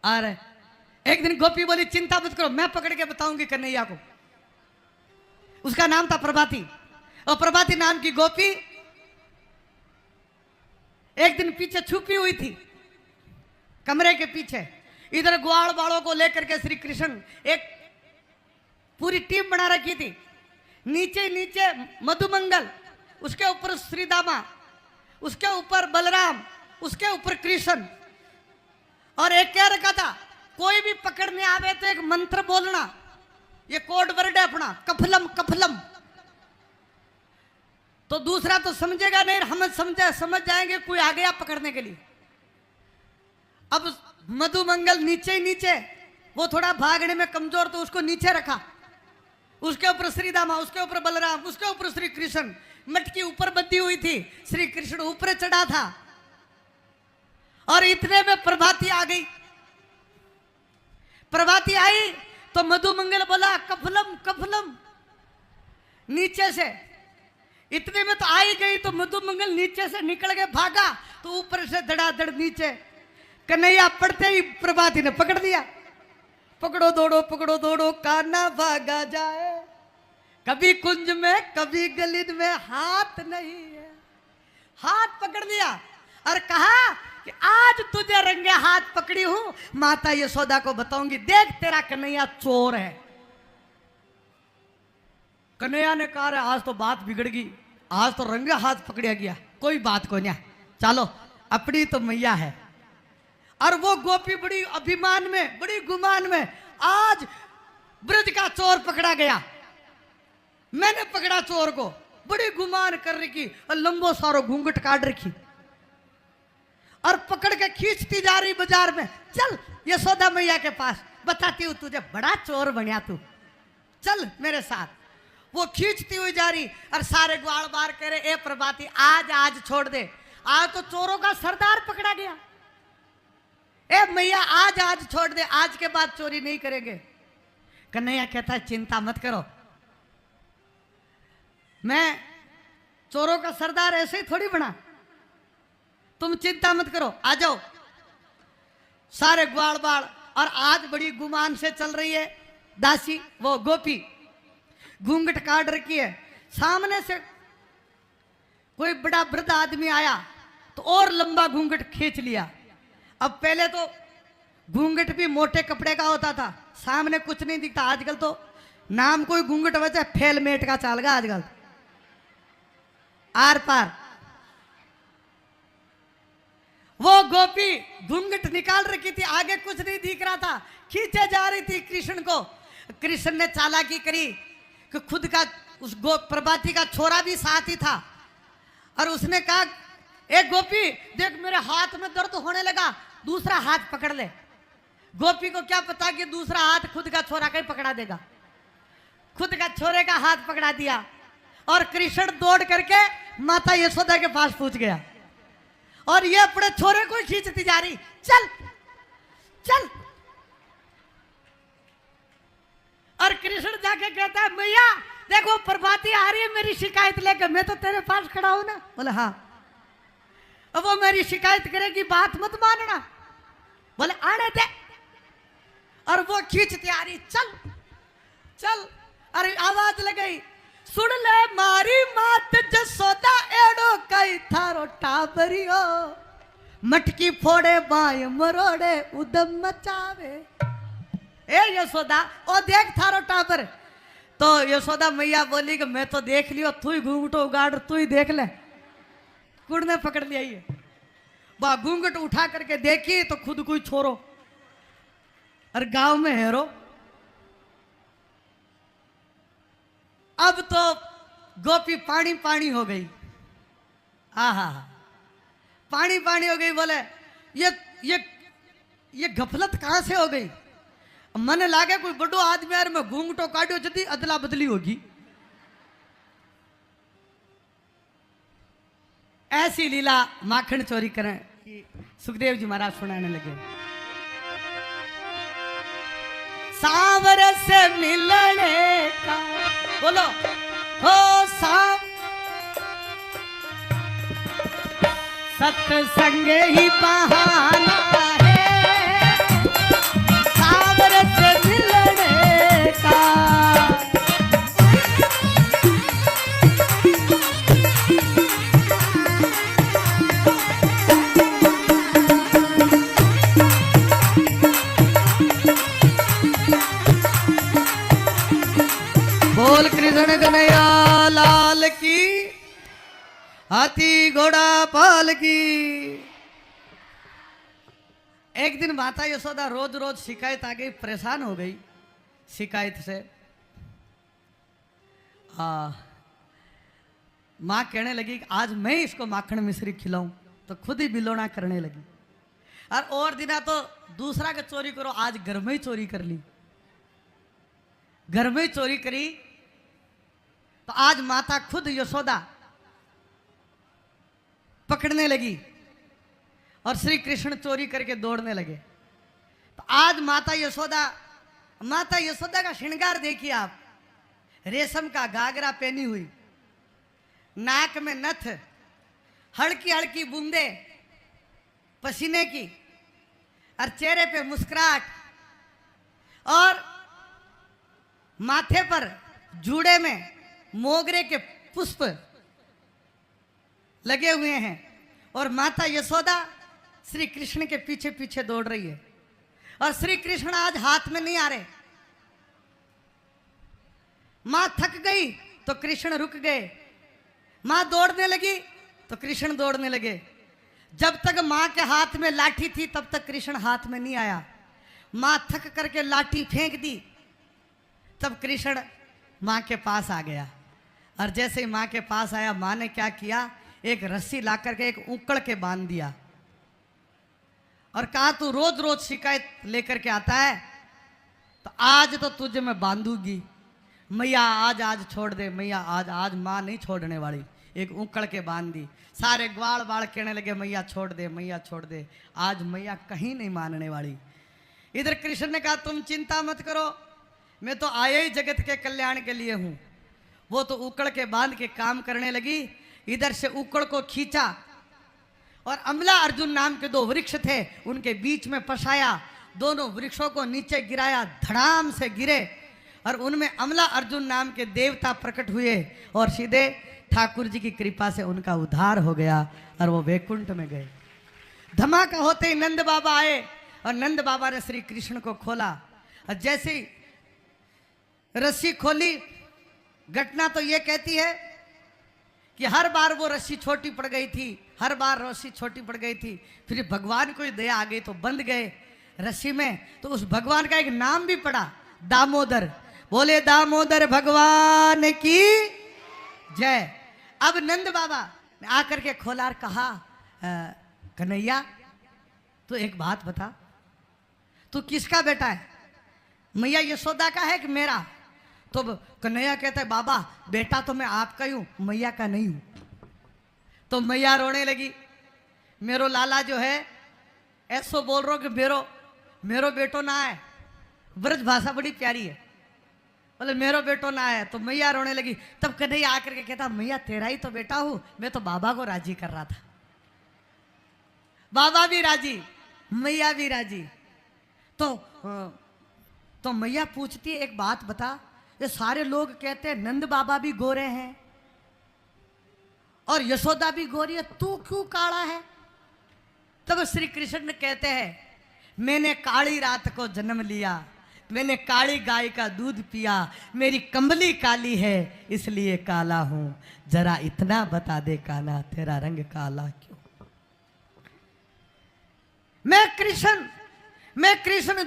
और एक दिन गोपी बोली चिंता मत करो मैं पकड़ के बताऊंगी कन्हैया को उसका नाम था प्रभाती और प्रभाती नाम की गोपी एक दिन पीछे छुपी हुई थी कमरे के पीछे इधर ग्वाल बालों को लेकर के श्री कृष्ण एक पूरी टीम बना रखी थी नीचे नीचे मधुमंगल उसके ऊपर श्रीदामा उसके ऊपर बलराम उसके ऊपर कृष्ण और एक क्या रखा था कोई भी पकड़ने आवे तो एक मंत्र बोलना ये कोड वर्ड है अपना कफलम कफलम तो दूसरा तो समझेगा नहीं, हम समझ जाएंगे कोई आ गया पकड़ने के लिए। अब मधुमंगल नीचे ही नीचे, वो थोड़ा भागने में कमजोर, तो उसको नीचे रखा, उसके ऊपर श्री दामा, उसके ऊपर बलराम, उसके ऊपर श्री कृष्ण, मटकी ऊपर बंधी हुई थी, श्री कृष्ण ऊपर चढ़ा था। और इतने में प्रभाती आ गई। प्रभाती आई तो मधुमंगल बोला कफलम कफलम, नीचे से। इतने में तो आई गई तो मधुमंगल नीचे से निकल के भागा, तो ऊपर से धड़ाधड़ नीचे। कन्हैया पड़ते ही प्रभाती ने पकड़ दिया। पकड़ो दौड़ो कान्हा भागा जाए, कभी कुंज में कभी गलिन में हाथ नहीं है। हाथ पकड़ दिया और कहा कि आज तुझे रंगे हाथ पकड़ी हूं, माता यशोदा को बताऊंगी, देख तेरा कन्हैया चोर है। कन्हैया ने कहा आज तो बात बिगड़ गई, आज तो रंगे हाथ पकड़ा गया। कोई बात को नहीं, चलो अपनी तो मैया है। और वो गोपी बड़ी अभिमान में, बड़ी गुमान में, आज ब्रज का चोर पकड़ा गया, मैंने पकड़ा चोर को, बड़ी गुमान कर रखी और लंबो सारो घूंघट काट रखी और पकड़ के खींचती जा रही बाजार में। चल यशोदा मैया के पास, बताती हूं तुझे, बड़ा चोर बनिया तू, चल मेरे साथ। वो खींचती हुई जा रही और सारे ग्वाल बार कह रहे, ए प्रभाती आज छोड़ दे, आज तो चोरों का सरदार पकड़ा गया। ए मैया आज छोड़ दे, आज के बाद चोरी नहीं करेंगे। कन्हैया कहता है चिंता मत करो, मैं चोरों का सरदार ऐसे ही थोड़ी बना, तुम चिंता मत करो, आ जाओ। सारे ग्वाल बाल, और आज बड़ी गुमान से चल रही है दासी, वो गोपी घूंघट काट रखी है। सामने से कोई बड़ा वृद्ध आदमी आया तो और लंबा घूंघट खींच लिया। अब पहले तो घूंघट भी मोटे कपड़े का होता था, सामने कुछ नहीं दिखता। आजकल तो नाम कोई घूंघट वजह फेलमेट का चाल गया आजकल, आर पार। वो गोपी घूंघट निकाल रखी थी, आगे कुछ नहीं दिख रहा था, खींचे जा रही थी कृष्ण को। कृष्ण ने चालाकी करी कि खुद का उस प्रभाती का छोरा भी साथ ही था, और उसने कहा एक गोपी देख मेरे हाथ में दर्द होने लगा, दूसरा हाथ पकड़ ले। गोपी को क्या पता कि दूसरा हाथ खुद का छोरा कहीं पकड़ा देगा। खुद का छोरे का हाथ पकड़ा दिया और कृष्ण दौड़ करके माता यशोदा के पास पहुंच गया, और ये अपने छोरे को खींचती जा रही, चल चल। और कृष्ण जाके कहता है मैया देखो प्रभाती आ रही है मेरी शिकायत लेकर, मैं तो तेरे पास खड़ा हूं ना। बोले हाँ। अब वो मेरी शिकायत करेगी, बात मत मानना। बोले आने दे। और वो खींचती आ रही, चल चल। अरे आवाज लगाई, सुन ले मारी मात जसोदा एड़ो कई थारो टाबरियो, मटकी फोड़े बाय मरोड़े उदम मचावे। ए यशोदा ओ देख थारो टाबर। तो यशोदा मैया बोली कि मैं तो देख लियो, तू ही घूंघटो उगाड़, तू ही देख ले। कुड़ ने पकड़ लिया ये, वह घूंघट उठा करके देखी तो खुद कोई छोरो, और गांव में हेरो। अब तो गोपी पानी पानी हो गई, आहा पानी पानी हो गई। बोले ये गफलत कहां से हो गई, मन लागे कोई बड़ो आदमी यार मैं घूंघटो काटियो जदी अदला बदली होगी। ऐसी लीला माखन चोरी करें सुखदेव जी महाराज सुनाने लगे। सांवर से मिलने का बोलो हो सत्संग ही बहाना है, सांवर से मिलने का। बोल कृष्ण कन्हैया लाल की, हाथी घोड़ा पाल की। एक दिन माता यशोदा रोज रोज शिकायत आ गई, परेशान हो गई शिकायत से। माँ कहने लगी कि आज मैं इसको माखन मिश्री खिलाऊं, तो खुद ही बिलोना करने लगी। और दिना तो दूसरा का चोरी करो, आज घर में ही चोरी कर ली। घर में ही चोरी करी तो आज माता खुद यशोदा पकड़ने लगी और श्री कृष्ण चोरी करके दौड़ने लगे। तो आज माता यशोदा का श्रृंगार देखिए आप, रेशम का घाघरा पहनी हुई, नाक में नथ, हल्की हल्की बूंदे पसीने की, और चेहरे पे मुस्कुराहट, और माथे पर जूड़े में मोगरे के पुष्प लगे हुए हैं, और माता यशोदा श्री कृष्ण के पीछे पीछे दौड़ रही है। और श्री कृष्ण आज हाथ में नहीं आ रहे। मां थक गई तो कृष्ण रुक गए, मां दौड़ने लगी तो कृष्ण दौड़ने लगे। जब तक मां के हाथ में लाठी थी तब तक कृष्ण हाथ में नहीं आया। मां थक करके लाठी फेंक दी, तब कृष्ण मां के पास आ गया। और जैसे ही मां के पास आया, मां ने क्या किया, एक रस्सी ला करके एक उकड़ के बांध दिया और कहा तू रोज रोज शिकायत लेकर के आता है, तो आज तो तुझे मैं बांधूंगी। मैया आज छोड़ दे, मैया आज मां नहीं छोड़ने वाली। एक उकड़ के बांध दी। सारे ग्वाल बाल कहने लगे मैया छोड़ दे, मैया छोड़ दे। आज मैया कहीं नहीं मानने वाली। इधर कृष्ण ने कहा तुम चिंता मत करो, मैं तो आया ही जगत के कल्याण के लिए हूं। वो तो उकड़ के बांध के काम करने लगी। इधर से उकड़ को खींचा और अमला अर्जुन नाम के दो वृक्ष थे, उनके बीच में फंसाया। दोनों वृक्षों को नीचे गिराया, धड़ाम से गिरे और उनमें अमला अर्जुन नाम के देवता प्रकट हुए और सीधे ठाकुर जी की कृपा से उनका उद्धार हो गया और वो वैकुंठ में गए। धमाका होते ही नंद बाबा आए और नंद बाबा ने श्री कृष्ण को खोला। और जैसे ही रस्सी खोली, घटना तो ये कहती है कि हर बार वो रस्सी छोटी पड़ गई थी, हर बार रस्सी छोटी पड़ गई थी। फिर भगवान को दया आ गई तो बंध गए रस्सी में। तो उस भगवान का एक नाम भी पड़ा, दामोदर। बोले दामोदर भगवान की जय। अब नंद बाबा ने आकर के खोला और कहा कन्हैया तू एक बात बता, तू किसका बेटा है, मैया यशोदा का है कि मेरा? तो कन्हैया कहता है बाबा बेटा तो मैं आपका ही हूं, मैया का नहीं हूं। तो मैया रोने लगी। मेरो लाला जो है ऐसो बोल रहा कि मेरो बेटो ना है। ब्रज भाषा बड़ी प्यारी है। बोले मेरो बेटो ना है। तो मैया रोने लगी। तब कन्हैया आकर के कहता मैया तेरा ही तो बेटा हूं, मैं तो बाबा को राजी कर रहा था। बाबा भी राजी, मैया भी राजी। तो मैया पूछती है एक बात बता, ये सारे लोग कहते हैं नंद बाबा भी गोरे हैं और यशोदा भी गोरी है, तू क्यों काला है? तब श्री कृष्ण कहते हैं मैंने काली रात को जन्म लिया, मैंने काली गाय का दूध पिया, मेरी कंबली काली है इसलिए काला हूं। जरा इतना बता दे काना तेरा रंग काला क्यों? मैं कृष्ण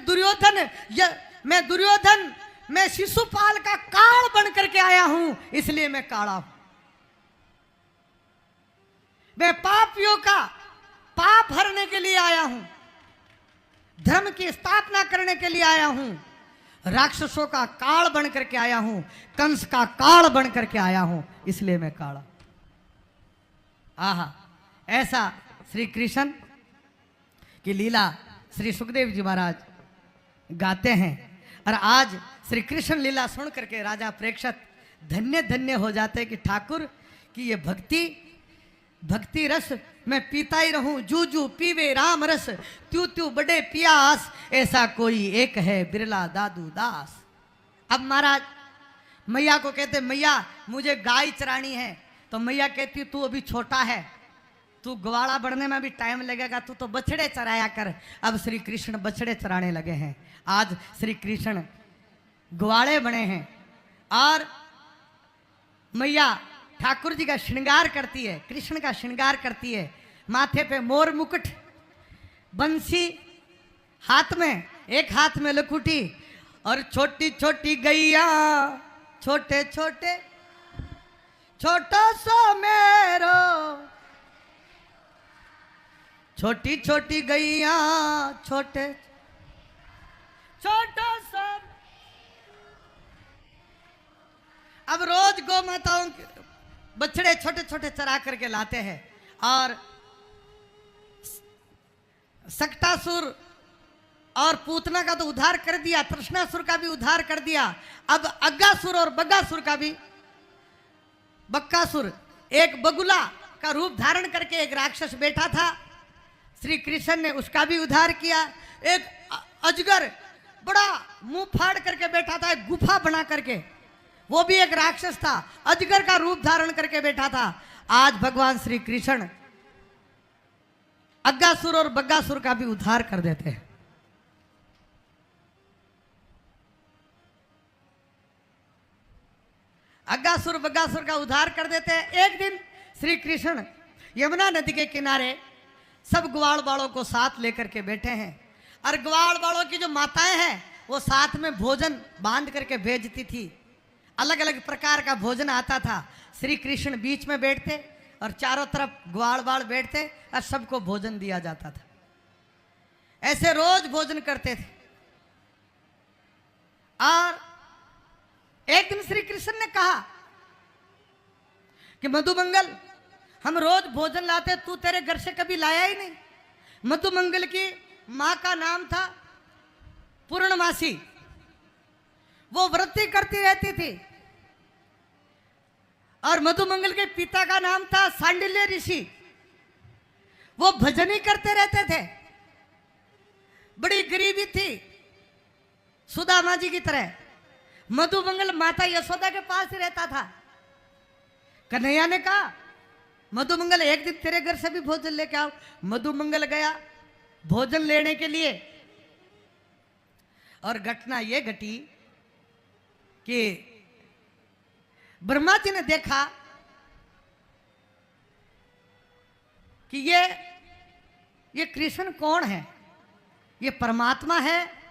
दुर्योधन मैं शिशुपाल का काल बन करके आया हूं, इसलिए मैं काला हूं। मैं पापियों का पाप हरने के लिए आया हूं, धर्म की स्थापना करने के लिए आया हूं, राक्षसों का काल बन करके आया हूं, कंस का काल बन करके आया हूं, इसलिए मैं काला। आहा, ऐसा श्री कृष्ण की लीला श्री सुखदेव जी महाराज गाते हैं। और आज श्री कृष्ण लीला सुन करके राजा प्रेक्षक धन्य धन्य हो जाते हैं कि ठाकुर की ये भक्ति रस मैं पीता ही रहूं, जू जू पीवे राम रस, त्यू त्यू बड़े पियास, ऐसा कोई एक है बिरला दादू दास। अब महाराज मैया को कहते मैया मुझे गाय चरानी है। तो मैया कहती तू अभी छोटा है, तू ग्वाला बढ़ने में भी टाइम लगेगा, तू तो बछड़े चराया कर। अब श्री कृष्ण बछड़े चराने लगे हैं। आज श्री कृष्ण ग्वाले बने हैं और मैया ठाकुर जी का श्रृंगार करती है, कृष्ण का श्रृंगार करती है। माथे पे मोर मुकुट, बंसी हाथ में, एक हाथ में लकुटी और छोटी छोटी गैया, छोटे छोटा सा मेरो, छोटी छोटी गैया, छोटे छोटा सा। अब रोज गौ माताओं के बछड़े छोटे छोटे चरा करके लाते हैं और सक्टासुर और पूतना का तो उद्धार कर दिया, तृष्णासुर का भी उद्धार कर दिया। अब अग्गासुर और बग्गासुर का भी, बक्कासुर एक बगुला का रूप धारण करके एक राक्षस बैठा था, श्री कृष्ण ने उसका भी उद्धार किया। एक अजगर बड़ा मुंह फाड़ करके बैठा था, एक गुफा बना करके, वो भी एक राक्षस था, अजगर का रूप धारण करके बैठा था। आज भगवान श्री कृष्ण अग्गासुर और बग्गासुर का भी उद्धार कर देते हैं। अग्गासुर बग्गासुर का उद्धार कर देते हैं। एक दिन श्री कृष्ण यमुना नदी के किनारे सब ग्वाल बालों को साथ लेकर के बैठे हैं और ग्वाल बालों की जो माताएं हैं वो साथ में भोजन बांध करके भेजती थी। अलग अलग प्रकार का भोजन आता था। श्री कृष्ण बीच में बैठते और चारों तरफ ग्वाल बाल बैठते और सबको भोजन दिया जाता था। ऐसे रोज भोजन करते थे। और एक दिन श्री कृष्ण ने कहा कि मधुमंगल, हम रोज भोजन लाते, तू तेरे घर से कभी लाया ही नहीं। मधुमंगल की मां का नाम था पूर्णमासी, वो व्रती करती रहती थी। और मधुमंगल के पिता का नाम था सांडिल्य ऋषि, वो भजन ही करते रहते थे। बड़ी गरीबी थी सुदामा जी की तरह। मधुमंगल माता यशोदा के पास ही रहता था। कन्हैया ने कहा, मधुमंगल एक दिन तेरे घर से भी भोजन लेके आओ। मधुमंगल गया भोजन लेने के लिए और घटना यह घटी कि ब्रह्मा जी ने देखा कि ये कृष्ण कौन है, ये परमात्मा है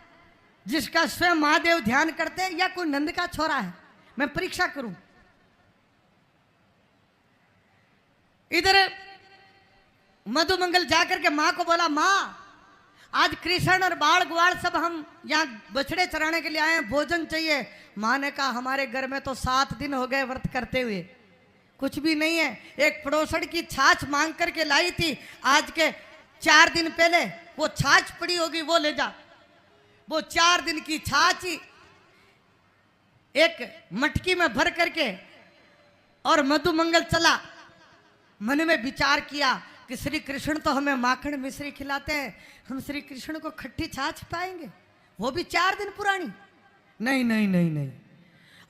जिसका स्वयं महादेव ध्यान करते हैं या कोई नंद का छोरा है, मैं परीक्षा करूं। इधर मधुमंगल जाकर के मां को बोला, मां आज कृष्ण और बाल ग्वाल सब हम यहाँ बछड़े चराने के लिए आए हैं, भोजन चाहिए। मां ने कहा, हमारे घर में तो 7 दिन हो गए व्रत करते हुए, कुछ भी नहीं है। एक पड़ोसड़ की छाछ मांग करके लाई थी, आज के 4 दिन पहले वो छाछ पड़ी होगी, वो ले जा। वो 4 दिन की छाछ एक मटकी में भर करके और मधुमंगल चला। मन में विचार किया कि श्री कृष्ण तो हमें माखन मिश्री खिलाते हैं, हम श्री कृष्ण को खट्टी छाछ पाएंगे, वो भी 4 दिन पुरानी। नहीं नहीं नहीं नहीं।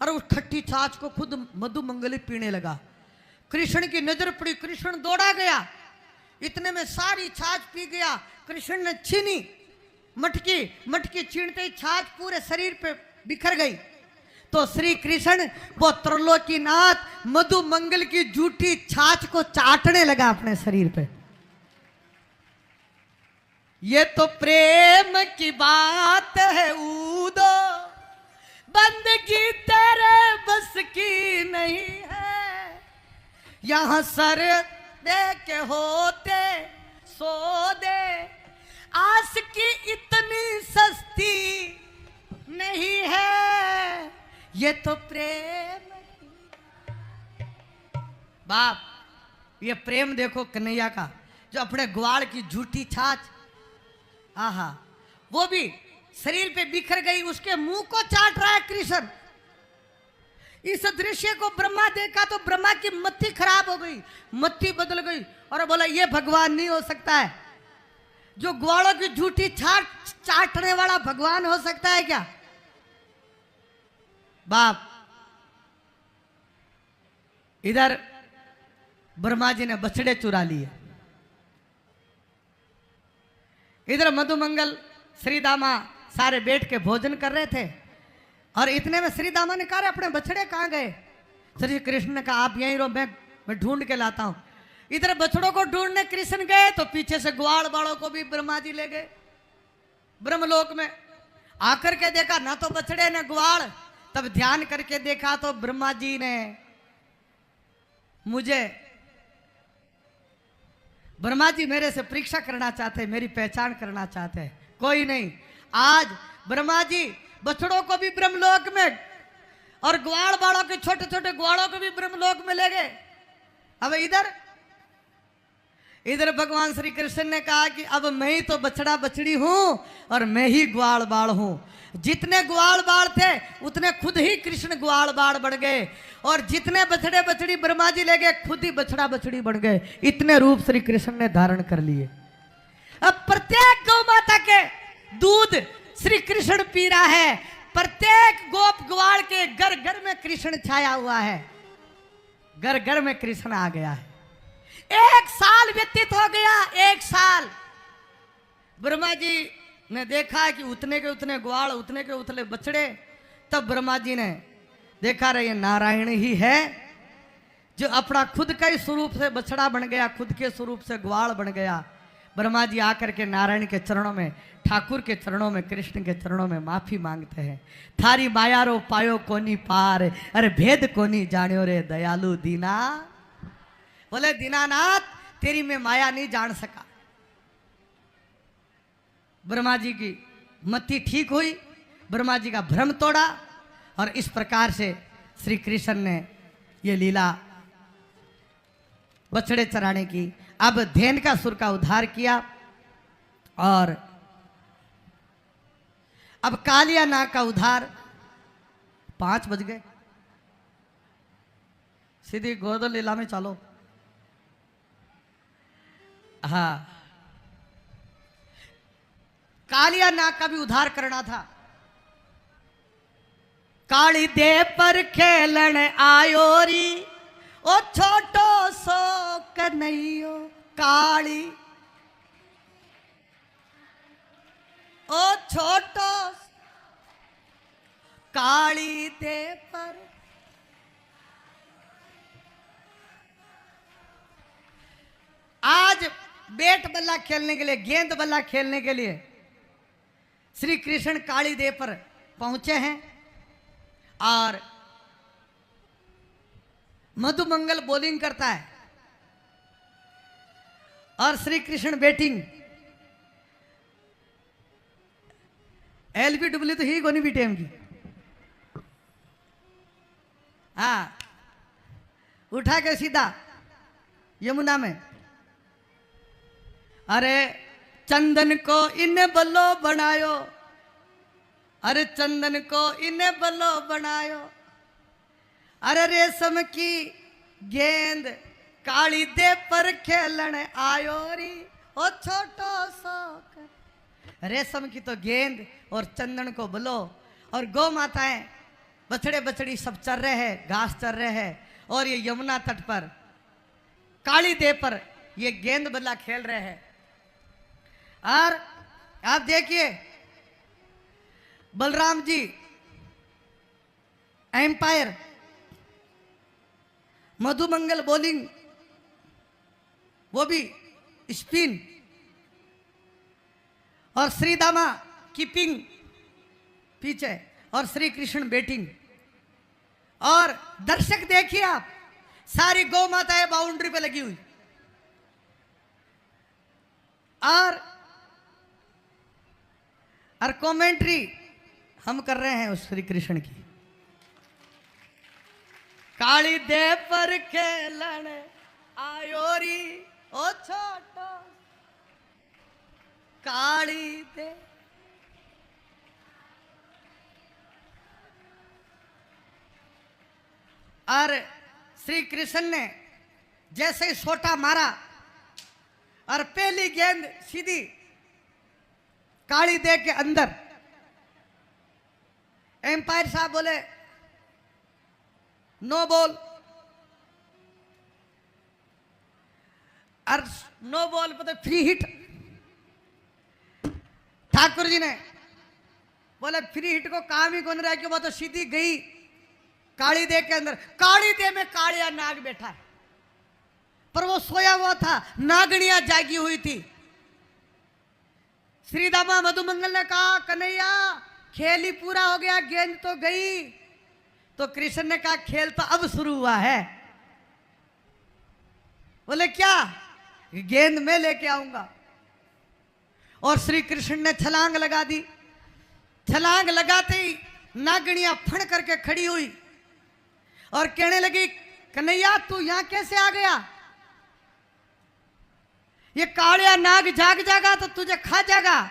और उस खट्टी छाछ को खुद मधुमंगल पीने लगा। कृष्ण की नजर पड़ी, कृष्ण दौड़ा गया, इतने में सारी छाछ पी गया। कृष्ण ने छीनी मटकी छीनते ही छाछ पूरे शरीर पे बिखर गई। तो श्री कृष्ण वो त्रिलोकीनाथ मधुमंगल की जूठी छाछ को चाटने लगा अपने शरीर पे। ये तो प्रेम की बात है उदो, बंदगी तेरे बस की नहीं है। यहां सर दे के होते सो दे, आस की इतनी सस्ती नहीं है। ये तो प्रेम। बाप, ये प्रेम देखो कन्हैया का, जो अपने ग्वाल की झूठी छाछ, आहा, वो भी शरीर पे बिखर गई, उसके मुंह को चाट रहा है कृष्ण। इस दृश्य को ब्रह्मा देखा तो ब्रह्मा की मत्ती खराब हो गई, मत्ती बदल गई और बोला, ये भगवान नहीं हो सकता है। जो ग्वालों की झूठी छाछ चाटने वाला भगवान हो सकता है क्या? बाप, इधर ब्रह्मा जी ने बछड़े चुरा लिए, इधर मधुमंगल श्रीदामा सारे बैठ के भोजन कर रहे थे। और इतने में श्रीदामा ने कहा, अपने बछड़े कहाँ गए? श्री कृष्ण ने कहा, आप यहीं रहो, मैं ढूंढ के लाता हूं। इधर बछड़ों को ढूंढने कृष्ण गए तो पीछे से ग्वाल बालों को भी ब्रह्मा जी ले गए। ब्रह्मलोक में आकर के देखा ना तो बछड़े न ग्वाल, तब ध्यान करके देखा तो ब्रह्मा जी ने मुझे ब्रह्मा जी मेरे से परीक्षा करना चाहते, मेरी पहचान करना चाहते हैं। कोई नहीं, आज ब्रह्मा जी बछड़ों को भी ब्रह्मलोक में और ग्वाल बालों के छोटे छोटे ग्वालों को भी ब्रह्मलोक में ले गए। अब इधर भगवान श्री कृष्ण ने कहा कि अब मैं ही तो बछड़ा बछड़ी हूं और मैं ही ग्वाल बाल हूं। जितने ग्वाल बाल थे उतने खुद ही कृष्ण ग्वाल बाल बन गए, और जितने बछड़े बछड़ी ब्रह्मा जी ले गए खुद ही बछड़ा बछड़ी बन गए। इतने रूप श्री कृष्ण ने धारण कर लिए। अब प्रत्येक गौ माता के दूध श्री कृष्ण पी रहा है। प्रत्येक गोप ग्वाल के घर घर में कृष्ण छाया हुआ है, घर घर में कृष्ण आ गया है। 1 साल व्यतीत हो गया, 1 साल। ब्रह्मा जी ने देखा कि उतने के उतने ग्वाल, उतने के उतने बछड़े। तब ब्रह्मा जी ने देखा रहे ये नारायण ही है जो अपना खुद का ही स्वरूप से बछड़ा बन गया, खुद के स्वरूप से ग्वाल बन गया। ब्रह्मा जी आकर के नारायण के चरणों में, ठाकुर के चरणों में, कृष्ण के चरणों में माफी मांगते हैं। थारी माया रो पायो कोनी पार, अरे भेद कोनी जानियो रे दयालु दीना। बोले दीनानाथ तेरी मैं माया नहीं जान सका। ब्रह्मा जी की मति ठीक हुई, ब्रह्मा जी का भ्रम तोड़ा, और इस प्रकार से श्री कृष्ण ने ये लीला बछड़े चराने की। अब धेनुकासुर का उद्धार किया, और अब कालिया नाग का उद्धार। 5 बज गए, सीधी गोवर्धन लीला में चलो। हाँ, कालिया नाग का भी उद्धार करना था। काली दे पर खेलन आयो री, ओ छोटो सो कन्हैयो काली, ओ छोटो काली दे पर। आज बैट बल्ला खेलने के लिए, गेंद बल्ला खेलने के लिए श्री कृष्ण काली देव पर पहुंचे हैं, और मधुमंगल बॉलिंग करता है और श्री कृष्ण बैटिंग। एलबीडब्ल्यू तो ही कोनी भी टीम की। हाँ, उठा के सीधा यमुना में। अरे चंदन को इन्हें बल्लो बनायो, अरे चंदन को इन्हें बल्लो बनायो, अरे रेशम की गेंद काली दे पर खेलन आयो री, ओ छोटो सो। रेशम की तो गेंद और चंदन को बलो, और गौ माताएं बछड़े बछड़ी सब चल रहे हैं, घास चल रहे हैं, और ये यमुना तट पर काली देव पर ये गेंद बल्ला खेल रहे हैं। और आप देखिए बलराम जी एम्पायर, मधुमंगल बॉलिंग, वो भी स्पिन, और श्री दामा कीपिंग पीछे, और श्री कृष्ण बैटिंग। और दर्शक देखिए आप, सारी गौ माताएं बाउंड्री पे लगी हुई, और कमेंट्री हम कर रहे हैं उस श्री कृष्ण की। काली दे पर खेलन आयोरी, ओ छोटो काली दे। और श्री कृष्ण ने जैसे ही सोटा मारा और पहली गेंद सीधी काली दे के अंदर, एम्पायर साहब बोले नो बॉल, और नो बॉल पे तो फ्री हिट। ठाकुर जी ने बोले फ्री हिट को काम ही कौन रहा, कि वो तो सीधी गई काली दे के अंदर। काली दे में कालिया नाग बैठा है, पर वो सोया हुआ था, नागणियां जागी हुई थी। श्री दामा मधुमंगल ने कहा कन्हैया खेल ही पूरा हो गया, गेंद तो गई। तो कृष्ण ने कहा खेल तो अब शुरू हुआ है। बोले क्या? गेंद मैं लेके आऊंगा। और श्री कृष्ण ने छलांग लगा दी। छलांग लगाते ही नागणियां फण करके खड़ी हुई और कहने लगी, कन्हैया तू यहां कैसे आ गया? ये कालिया नाग जाग जागा तो तुझे खा जाएगा।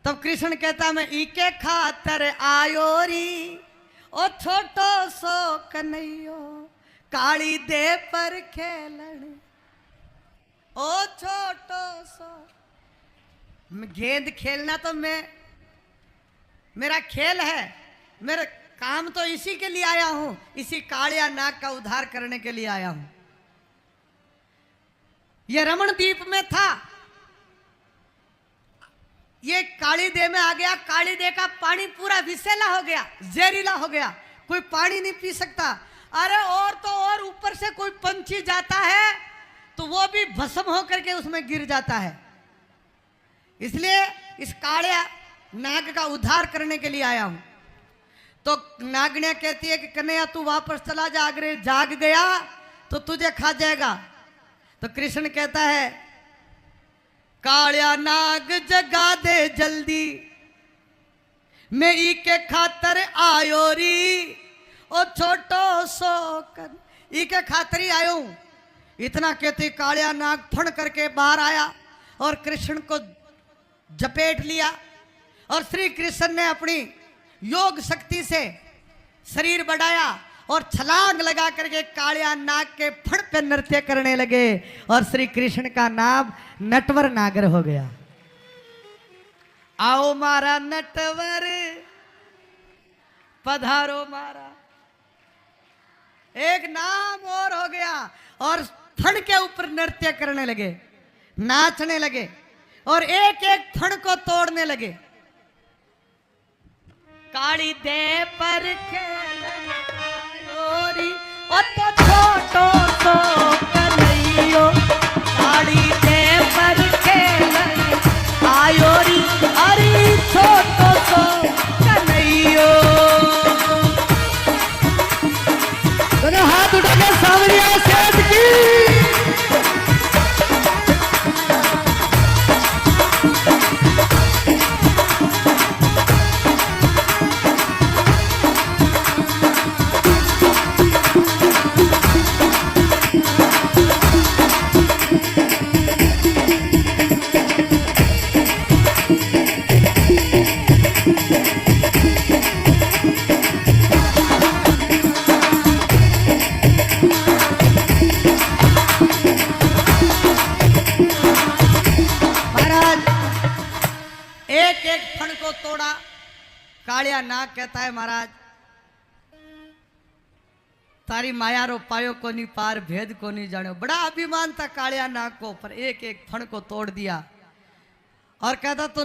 तब कृष्ण कहता, मैं इके खातर आयो री, ओ छोटो सो कन्हैयो काली दे पर खेलण, ओ छोटो सो। गेंद खेलना तो मेरा खेल है, मेरा काम तो इसी के लिए आया हूं, इसी कालिया नाग का उद्धार करने के लिए आया हूं। यह रमणद्वीप में था, ये काली देह में आ गया। काली देह का पानी पूरा विषैला हो गया, जहरीला हो गया, कोई पानी नहीं पी सकता। अरे और तो और ऊपर से कोई पंछी जाता है तो वो भी भस्म होकर के उसमें गिर जाता है। इसलिए इस कालिया नाग का उद्धार करने के लिए आया हूं। तो नागण्या कहती है कि कन्हैया तू वापस चला जा, अगर जाग गया तो तुझे खा जाएगा। तो कृष्ण कहता है, कालिया नाग जगा दे जल्दी, मैं इके खातर आयो री, ओ छोटो सो कर, इके खातर ही आयो हूं। इतना कहते कालिया नाग फण करके बाहर आया और कृष्ण को जपेट लिया। और श्री कृष्ण ने अपनी योग शक्ति से शरीर बढ़ाया और छलांग लगा करके कालिया नाग के फण पे नृत्य करने लगे। और श्री कृष्ण का नाम नटवर नागर हो गया। आओ मारा नटवर पधारो मारा, एक नाम और हो गया। और फण के ऊपर नृत्य करने लगे, नाचने लगे और एक एक फण को तोड़ने लगे। काली दे पर खेलोरी, ओ तो छोटो तो कन्हैयो काली दे पर खेल आयोरी, अरे छोटो तो कन्हैयो। दोनों हाथ उठा के सांवरिया सेठ की। तोड़ा। कालिया नाग कहता है, महाराज तारी माया रो पायो को नहीं पार, भेद को नहीं जानो। बड़ा अभिमान था कालिया नाग को, पर एक एक फण को तोड़ दिया। और कहता तो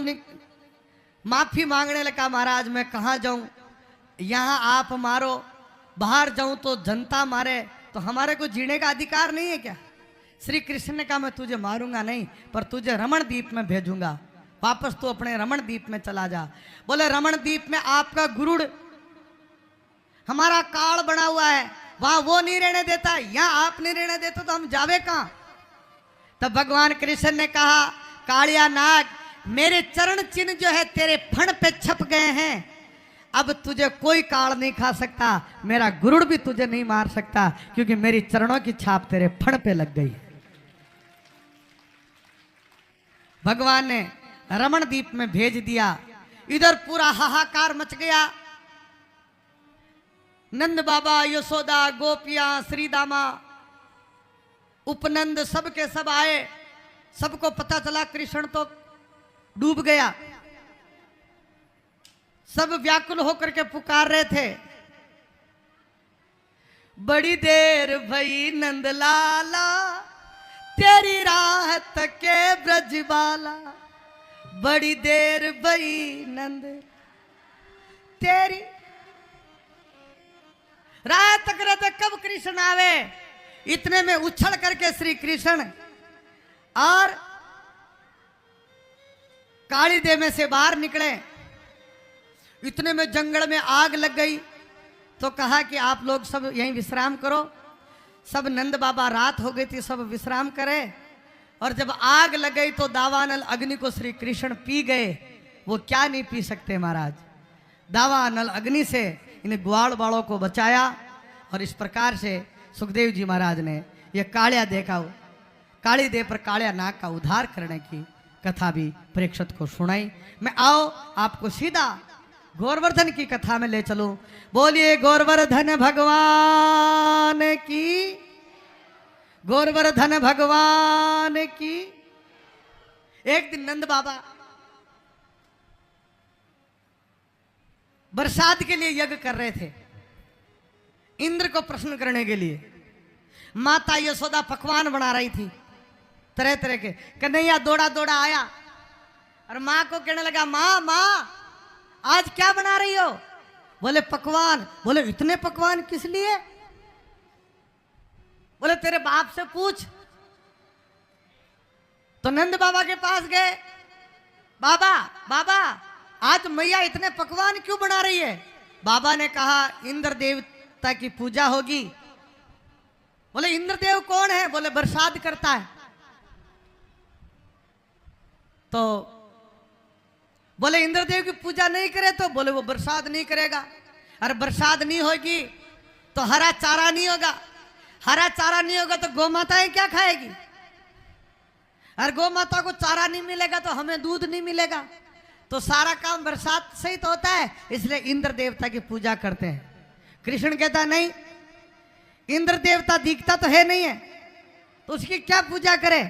माफी मांगने लगा, महाराज मैं कहाँ जाऊं, यहाँ आप मारो, बाहर जाऊं तो जनता मारे, तो हमारे को जीने का अधिकार नहीं है क्या? श्री कृष्ण ने कहा, मैं तुझे मारूंगा नहीं, पर तुझे रमण द्वीप में भेजूंगा, वापस तू अपने रमण द्वीप में चला जा। बोले रमण द्वीप में आपका गुरुड़ हमारा काल बना हुआ है, वहां वो नहीं रहने देता, यहाँ आप नहीं रहने देते, तो हम जावे कहां? तब भगवान कृष्ण ने कहा, कालिया नाग मेरे चरण चिन्ह जो है तेरे फण पे छप गए हैं, अब तुझे कोई काल नहीं खा सकता, मेरा गुरुड़ भी तुझे नहीं मार सकता, क्योंकि मेरी चरणों की छाप तेरे फण पे लग गई। भगवान ने रमण द्वीप में भेज दिया। इधर पूरा हाहाकार मच गया। नंद बाबा, यशोदा, गोपियां, श्रीदामा, उपनंद सब के सब आए। सबको पता चला कृष्ण तो डूब गया। सब व्याकुल होकर के पुकार रहे थे, बड़ी देर भई नंद लाला तेरी राह तके ब्रजबाला, बड़ी देर भई नंद तेरी राह तक रहते, कब कृष्ण आवे। इतने में उछल करके श्री कृष्ण और काली देह में से बाहर निकले। इतने में जंगल में आग लग गई, तो कहा कि आप लोग सब यहीं विश्राम करो, सब नंद बाबा, रात हो गई थी, सब विश्राम करे। और जब आग लग गई तो दावानल अग्नि को श्री कृष्ण पी गए। वो क्या नहीं पी सकते महाराज। दावानल अग्नि से इन ग्वाल बालों को बचाया। और इस प्रकार से सुखदेव जी महाराज ने यह कालिया देखा, काली देह पर कालिया नाग का उद्धार करने की कथा भी प्रेक्षक को सुनाई। मैं आओ आपको सीधा गोवर्धन की कथा में ले चलूं। बोलिए गोवर्धन भगवान की, गोवर्धन भगवान की। एक दिन नंद बाबा बरसात के लिए यज्ञ कर रहे थे, इंद्र को प्रसन्न करने के लिए। माता यशोदा पकवान बना रही थी तरह तरह के। कन्हैया दौड़ा दौड़ा आया और मां को कहने लगा, मां मां आज क्या बना रही हो? बोले पकवान। बोले इतने पकवान किस लिए? बोले तेरे बाप से पूछ। तो नंद बाबा के पास गए, बाबा बाबा आज मैया इतने पकवान क्यों बना रही है? बाबा ने कहा इंद्र देवता की पूजा होगी। बोले इंद्रदेव कौन है? बोले बरसात करता है। तो बोले इंद्रदेव की पूजा नहीं करे तो? बोले वो बरसात नहीं करेगा। अरे बरसात नहीं होगी तो हरा चारा नहीं होगा, हरा चारा नहीं होगा तो गौ माताएं क्या खाएगी? अरे गौ माता को चारा नहीं मिलेगा तो हमें दूध नहीं मिलेगा। तो सारा काम बरसात से ही तो होता है, इसलिए इंद्र देवता की पूजा करते हैं। कृष्ण कहता नहीं, इंद्र देवता दिखता तो है नहीं है तो उसकी क्या पूजा करे?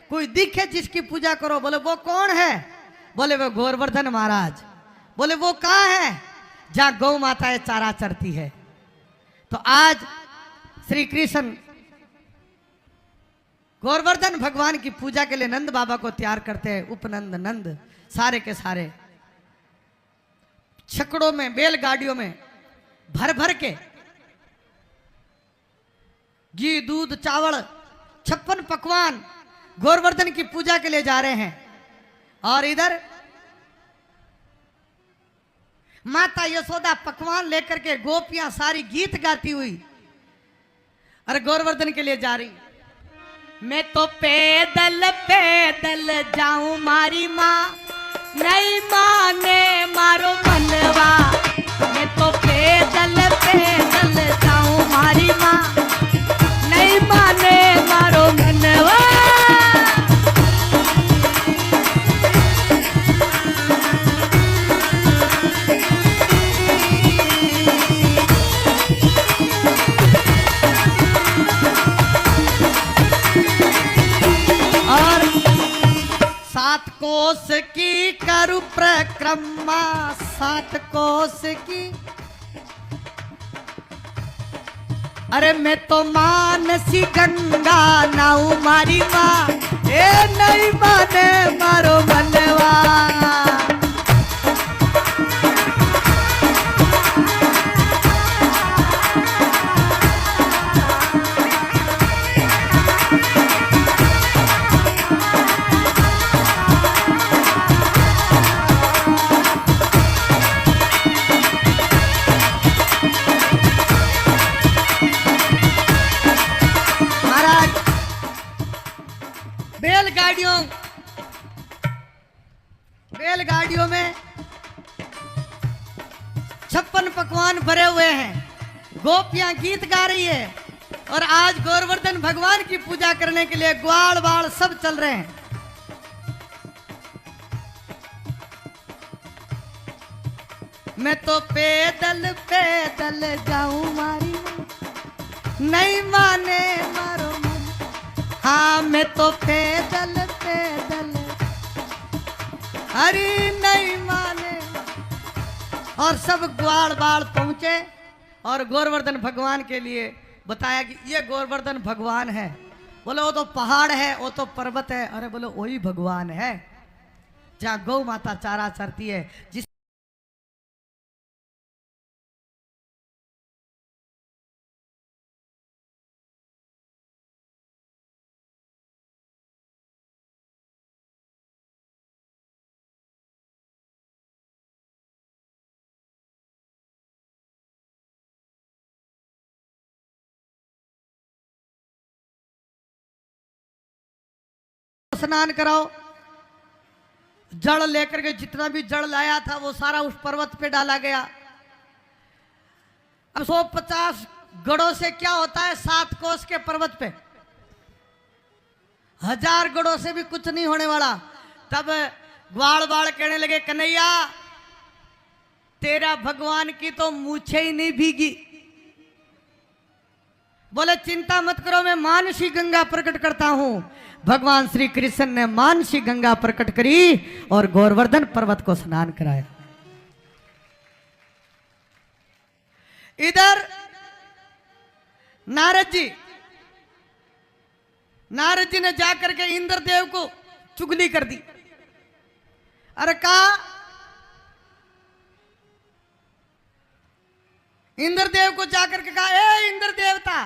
कोई दिखे जिसकी पूजा करो। बोले वो कौन है? बोले वो गोवर्धन महाराज। बोले वो कहाँ है? जहां गौ माताएं चारा चरती है। तो आज श्री कृष्ण गोवर्धन भगवान की पूजा के लिए नंद बाबा को तैयार करते हैं। उपनंद नंद सारे के सारे छकड़ों में, बैलगाड़ियों में भर भर के घी दूध चावल 56 पकवान गोवर्धन की पूजा के लिए जा रहे हैं। और इधर माता यशोदा पकवान लेकर के, गोपियां सारी गीत गाती हुई और गोवर्धन के लिए जा रही। मैं तो पैदल पैदल जाऊं मारी माँ नहीं माने मारो मनवा। मैं तो पैदल पैदल जाऊं मारी माँ नहीं माने मारो मनवा। और 7 कोस की करु प्रक्रमा, 7 कोस की। अरे मैं तो मानसी गंगा नाऊ मारी माँ ए नहीं माने मारो मनवा। बैलगाड़ियों में 56 पकवान भरे हुए हैं। गोपियां गीत गा रही है और आज गोवर्धन भगवान की पूजा करने के लिए ग्वाल बाल सब चल रहे हैं। मैं तो पैदल पैदल जाऊं मारी नहीं माने मारो मन। हाँ मैं तो पैदल पैदल हरी नहीं माने। और सब ग्वाल बाल पहुंचे और गोवर्धन भगवान के लिए बताया कि ये गोवर्धन भगवान है। बोले वो तो पहाड़ है, वो तो पर्वत है। अरे बोले वही भगवान है जहाँ गौ माता चारा चरती है, जिस स्नान कराओ। जल लेकर के जितना भी जल लाया था वो सारा उस पर्वत पे डाला गया। अब 150 गड़ों से क्या होता है 7 कोस के पर्वत पे, 1000 गड़ों से भी कुछ नहीं होने वाला। तब ग्वाल बाल कहने लगे, कन्हैया तेरा भगवान की तो मूछे ही नहीं भीगी। बोले चिंता मत करो, मैं मानसी गंगा प्रकट करता हूं। भगवान श्री कृष्ण ने मानसी गंगा प्रकट करी और गोवर्धन पर्वत को स्नान कराया। इधर नारद जी ने जाकर के इंद्रदेव को चुगली कर दी। अरे कहा इंद्रदेव को जाकर के कहा, ए इंद्र देवता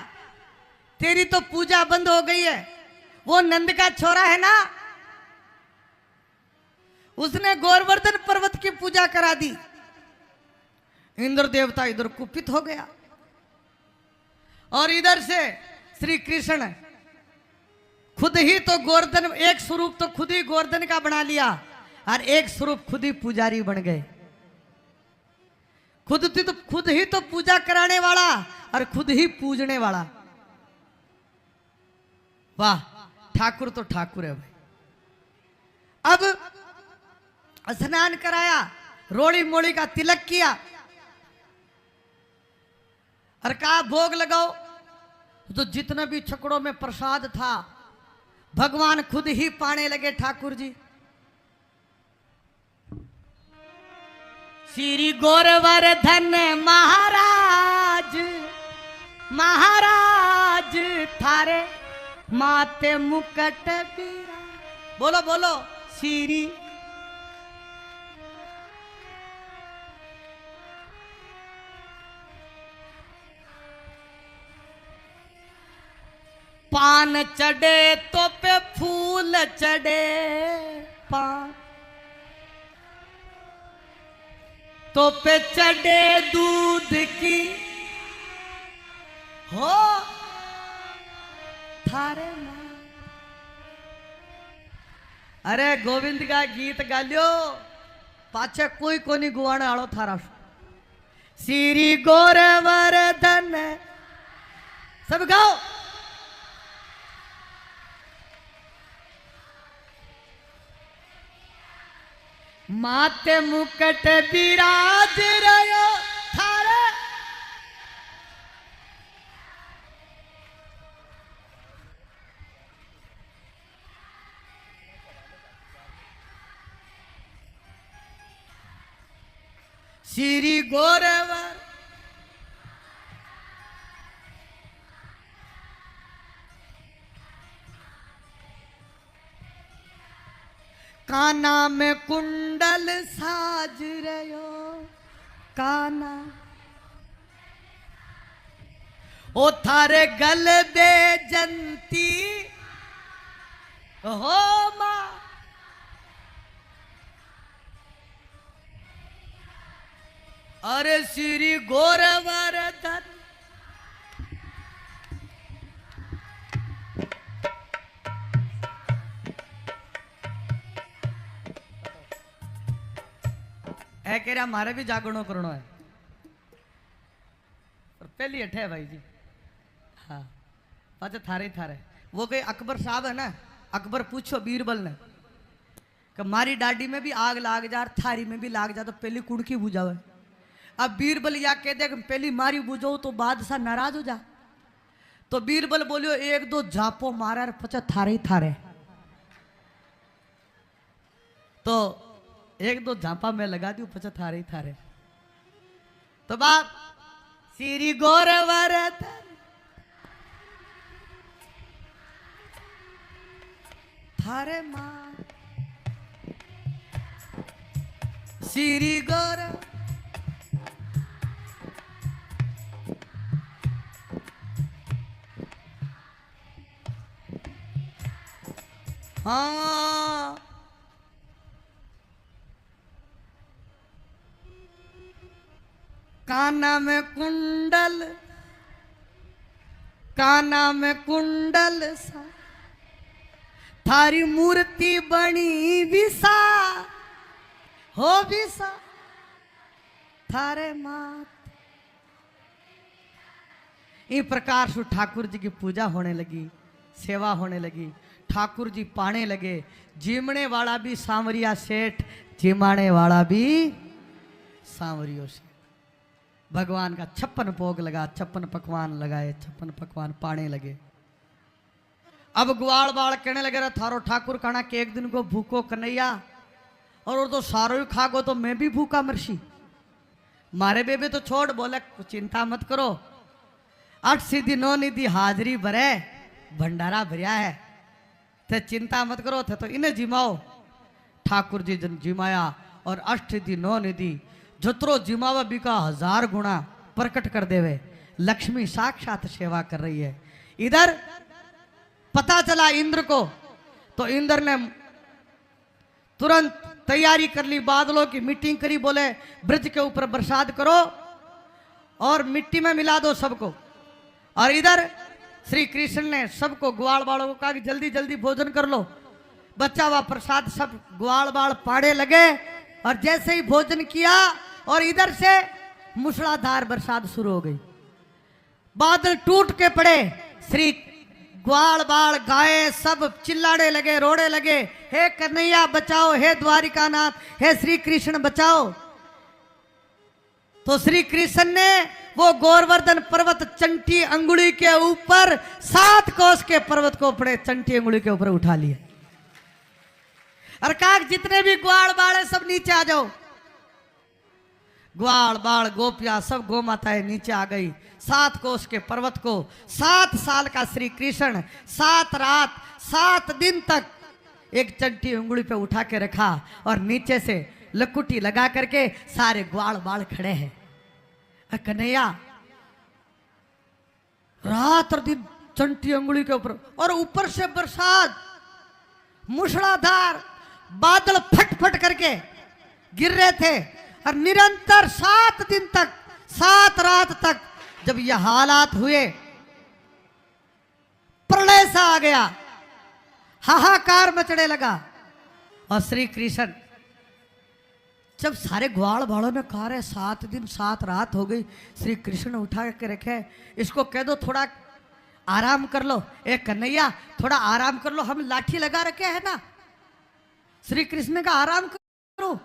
तेरी तो पूजा बंद हो गई है। वो नंद का छोरा है ना, उसने गोवर्धन पर्वत की पूजा करा दी। इंद्र देवता इधर कुपित हो गया और इधर से श्री कृष्ण खुद ही तो गोवर्धन, एक स्वरूप तो खुद ही गोवर्धन का बना लिया और एक स्वरूप खुद ही पुजारी बन गए। खुद ही तो पूजा कराने वाला और खुद ही पूजने वाला। वाह, ठाकुर तो ठाकुर है भाई। अब स्नान कराया, रोड़ी मोड़ी का तिलक किया और कहा भोग लगाओ। तो जितना भी छकड़ों में प्रसाद था भगवान खुद ही पाने लगे ठाकुर जी। श्री गोवर्धन महाराज महाराज थारे माते मुकट बीरा। बोलो बोलो श्री। पान चढ़े तो पे फूल चढ़े, पान तो पे चढ़े दूध की हो थारे मां। अरे गोविंद का गीत गालियो पाछे कोई कोनी गुवाने आलो थारा। श्री गोवर्धन सब गाओ। माते मुकट विराज रयो थारे। श्री गोवर्धन काना में कुंडल साज रयो, काना ओ थारे गल दे जंती हो मां। अरे श्री गोवर्धन है कह रहा मारे भी जागरणो करणो है। पहली अठ है भाई जी। हाँ पाचे थारे थारे वो कोई अकबर साहब है ना, अकबर पूछो बीरबल ने कि मारी डाडी में भी आग लाग जा थारी में भी लाग जा तो पहली कुड़की बुझावे। अब बीरबल या कह दे पहली मारी बुझो तो बादशाह नाराज हो जा। तो बीरबल बोलियो 1-2 झापो मारा पचा थारे थारे। तो 1-2 झापा में लगा दी पचा थारे थारे। तो बाप श्री गोवर्धन थारे मां श्री गोवर्धन। हाँ काना में कुंडल, काना में कुंडल सा थारी मूर्ति बनी विसा हो विसा थारे मात। इस प्रकार से ठाकुर जी की पूजा होने लगी, सेवा होने लगी, ठाकुर जी पाने लगे। जीमने वाला भी सांवरिया सेठ, जिमाने वाला भी सांवरियो सेठ। भगवान का 56 भोग लगा, 56 पकवान लगाए, 56 पकवान पाने लगे। अब ग्वाल बाल कहने लगे, थारो ठाकुर कहना कि एक दिन को भूखो कन्हैया, और वो तो सारो ही खागो तो मैं भी भूखा मरसी। मारे बेबे तो छोड़, बोले चिंता मत करो, 8 सीधी 9 निधि हाजरी भरे, भंडारा भरिया है, ते चिंता मत करो, थे तो इन्हें जिमाओ। ठाकुर जी जन जिमाया और 8 सीधी 9 निधि जत्रो जिमावा भी का 1000 गुणा प्रकट कर देवे। लक्ष्मी साक्षात सेवा कर रही है। इधर पता चला इंद्र को, तो इंद्र ने तुरंत तैयारी कर ली, बादलों की मीटिंग करी, बोले ब्रज के ऊपर बरसात करो और मिट्टी में मिला दो सबको। और इधर श्री कृष्ण ने सबको ग्वाल बालों को कहा कि जल्दी जल्दी भोजन कर लो। बच्चा व प्रसाद सब ग्वाल बाल पाड़े लगे, और जैसे ही भोजन किया और इधर से मूसलाधार बरसात शुरू हो गई। बादल टूट के पड़े, श्री ग्वाल बाल गाय सब चिल्लाने लगे, रोने लगे, हे कन्हैया बचाओ, हे द्वारिकानाथ, हे श्री कृष्ण बचाओ। तो श्री कृष्ण ने वो गोवर्धन पर्वत चंटी अंगुली के ऊपर 7 कोस के पर्वत को अपने चंटी अंगुली के ऊपर उठा लिया, और कहा जितने भी ग्वाल बाल है सब नीचे आ जाओ। ग्वाल बाल गोपियां सब गौ माताएं नीचे आ गई। 7 कोस के पर्वत को 7 साल का श्री कृष्ण 7 रात 7 दिन तक एक चंटी उंगली पे उठा के रखा, और नीचे से लकुटी लगा करके सारे ग्वाल बाल खड़े हैं। कन्हैया रात और दिन चंटी उंगली के ऊपर, और ऊपर से बरसात मूसलाधार बादल फट फट करके गिर रहे थे, और निरंतर 7 दिन तक 7 रात तक जब ये हालात हुए, प्रलय सा आ गया, हाहाकार मचने लगा। और श्री कृष्ण जब सारे ग्वाल बालों ने कहा रहे 7 दिन 7 रात हो गई, श्री कृष्ण उठा के रखे, इसको कह दो थोड़ा आराम कर लो, ए कन्हैया थोड़ा आराम कर लो, हम लाठी लगा रखे है ना। श्री कृष्ण का आराम करो,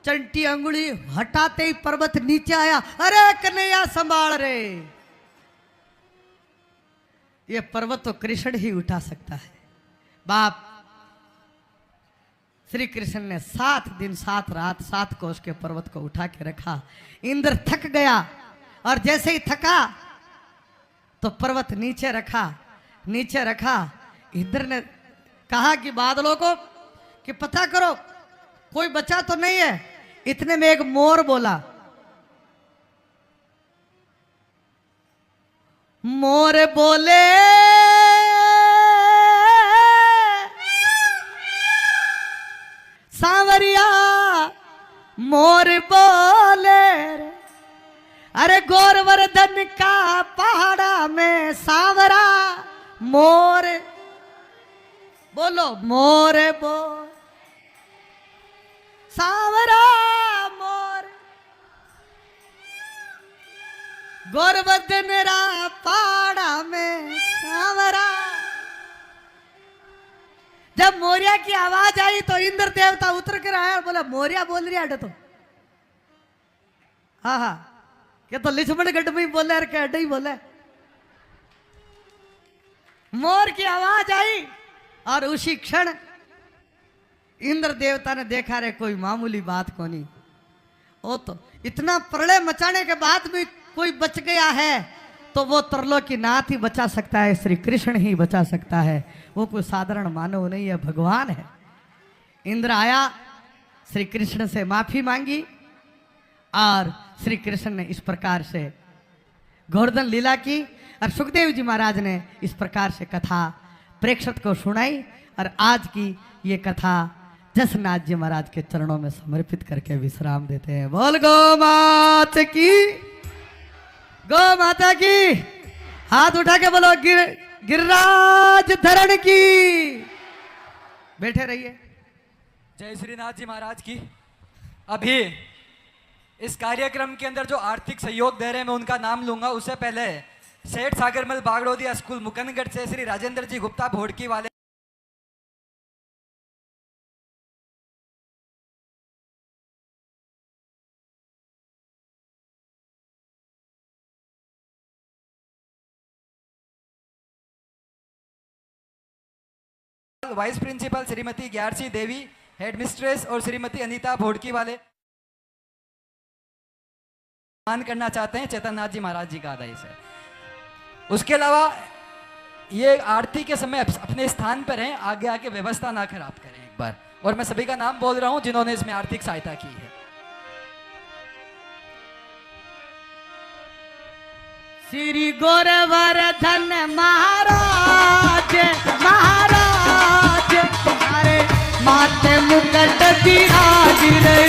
चंटी अंगुली हटाते ही पर्वत नीचे आया। अरे कन्हैया संभाल रे, ये पर्वत तो कृष्ण ही उठा सकता है। बाप श्री कृष्ण ने 7 दिन 7 रात 7 कोस के पर्वत को उठा के रखा। इंद्र थक गया, और जैसे ही थका तो पर्वत नीचे रखा, नीचे रखा। इंद्र ने कहा कि बादलों को कि पता करो कोई बचा तो नहीं है। इतने में एक मोर बोला, मोर बोले सांवरिया, मोर बोले रे, अरे गोवर्धन का पहाड़ा में सांवरा मोर, बोलो मोर बोल सांवरा मोर, गोवर्धन रा पहाड़ा में सांवरा। जब मोरिया की आवाज आई तो इंद्र देवता उतर कर आया, बोला मोरिया बोल रही है तो, हाँ हाँ क्या तो लिछमण गढ़ में बोले, यार क्या अड्डा ही बोले। मोर की आवाज आई, और उसी क्षण इंद्र देवता ने देखा रे कोई मामूली बात को नहीं, वो तो इतना प्रलय मचाने के बाद भी कोई बच गया है, तो वो त्रिलोकीनाथ ही बचा सकता है, श्री कृष्ण ही बचा सकता है, वो कोई साधारण मानव नहीं है, भगवान है। इंद्र आया, श्री कृष्ण से माफी मांगी, और श्री कृष्ण ने इस प्रकार से गोवर्धन लीला की, और सुखदेव जी महाराज ने इस प्रकार से कथा प्रेक्षक को सुनाई। और आज की ये कथा जसनाथ जी महाराज के चरणों में समर्पित करके विश्राम देते हैं। बोल गौ माता की, गौ माता की, हाथ उठा के बोलो गिरिराज धरण की, बैठे रहिए। जय श्रीनाथ जी महाराज की। अभी इस कार्यक्रम के अंदर जो आर्थिक सहयोग दे रहे हैं मैं उनका नाम लूंगा, उससे पहले सेठ सागरमल बागड़ोदिया स्कूल मुकंदगढ़ से श्री राजेंद्र जी गुप्ता भोड़की वाले वाइस प्रिंसिपल श्रीमती ग्यारसी देवी, हेडमिस्ट्रेस और श्रीमती अनीता भोड़की वाले मान करना चाहते हैं चेतन नाथ जी महाराज जी का आदाई से। उसके अलावा ये आरती के समय अपने स्थान पर हैं, आगे आके व्यवस्था ना खराब करें एक बार। और मैं सभी का नाम बोल रहा हूं जिन्होंने इसमें आर्थिक सहायता की है। श्री गोरवर्धन महाराज महाराज हमारे माथे मुकुट विराज रहे।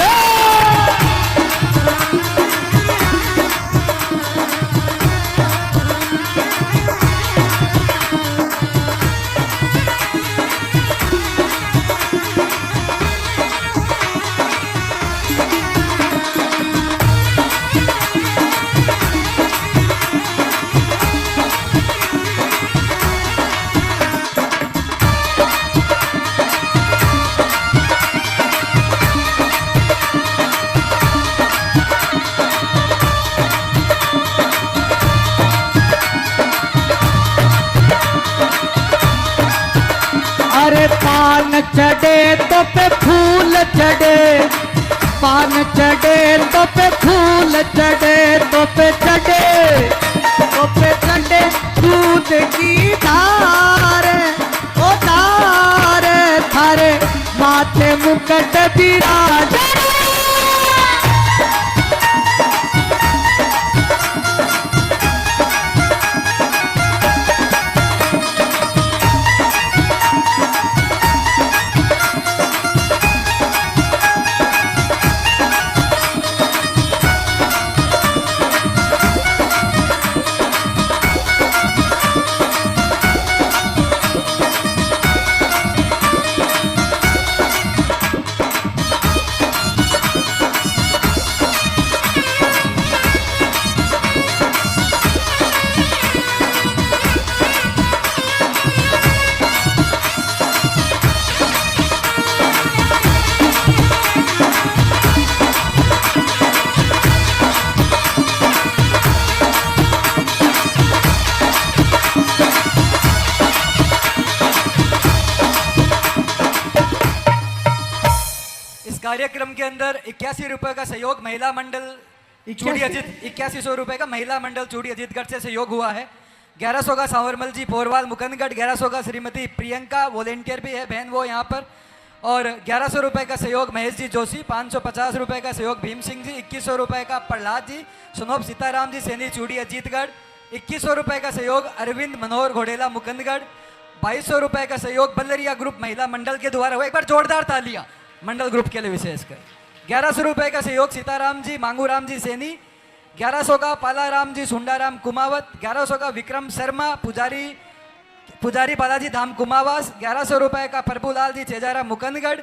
पान चढ़े तो पे फूल चढ़े, पान चढ़े तो पे फूल चढ़े, तो पे चढ़े दूध की धार, ओ धार थारे माथे मुकुट विराज। कार्यक्रम के अंदर 81 रुपए का सहयोग महिला मंडल चूड़ी अजीत, 8100 रुपए का महिला मंडल चूड़ी अजीतगढ़ से सहयोग हुआ है। 1100 का सांवरमल जी पोरवाल मुकंदगढ़, 1100 का श्रीमती प्रियंका वॉलेंटियर भी है बहन वो यहाँ पर, और 1100 रुपए का सहयोग महेश जी जोशी, 550 रुपए का सहयोग भीम सिंह जी, 2100 रुपए का प्रहलाद जी, सुनोप सीताराम जी सैनी चूड़ी अजीतगढ़, 2100 रुपए का सहयोग अरविंद मनोहर घोडेला मुकंदगढ़, 2200 रुपए का सहयोग बल्लरिया ग्रुप महिला मंडल के द्वारा हुआ। एक बार जोरदार तालियां मंडल ग्रुप के लिए विशेषकर। 1100 रुपए का सहयोग सीताराम जी मांगूराम जी सैनी, 1100 का पालाराम जी सुंडाराम कुमावत, 1100 का विक्रम शर्मा पुजारी बालाजी धाम कुमावास, 1100 रुपए का प्रभुलाल जी चेजारा मुकंदगढ़,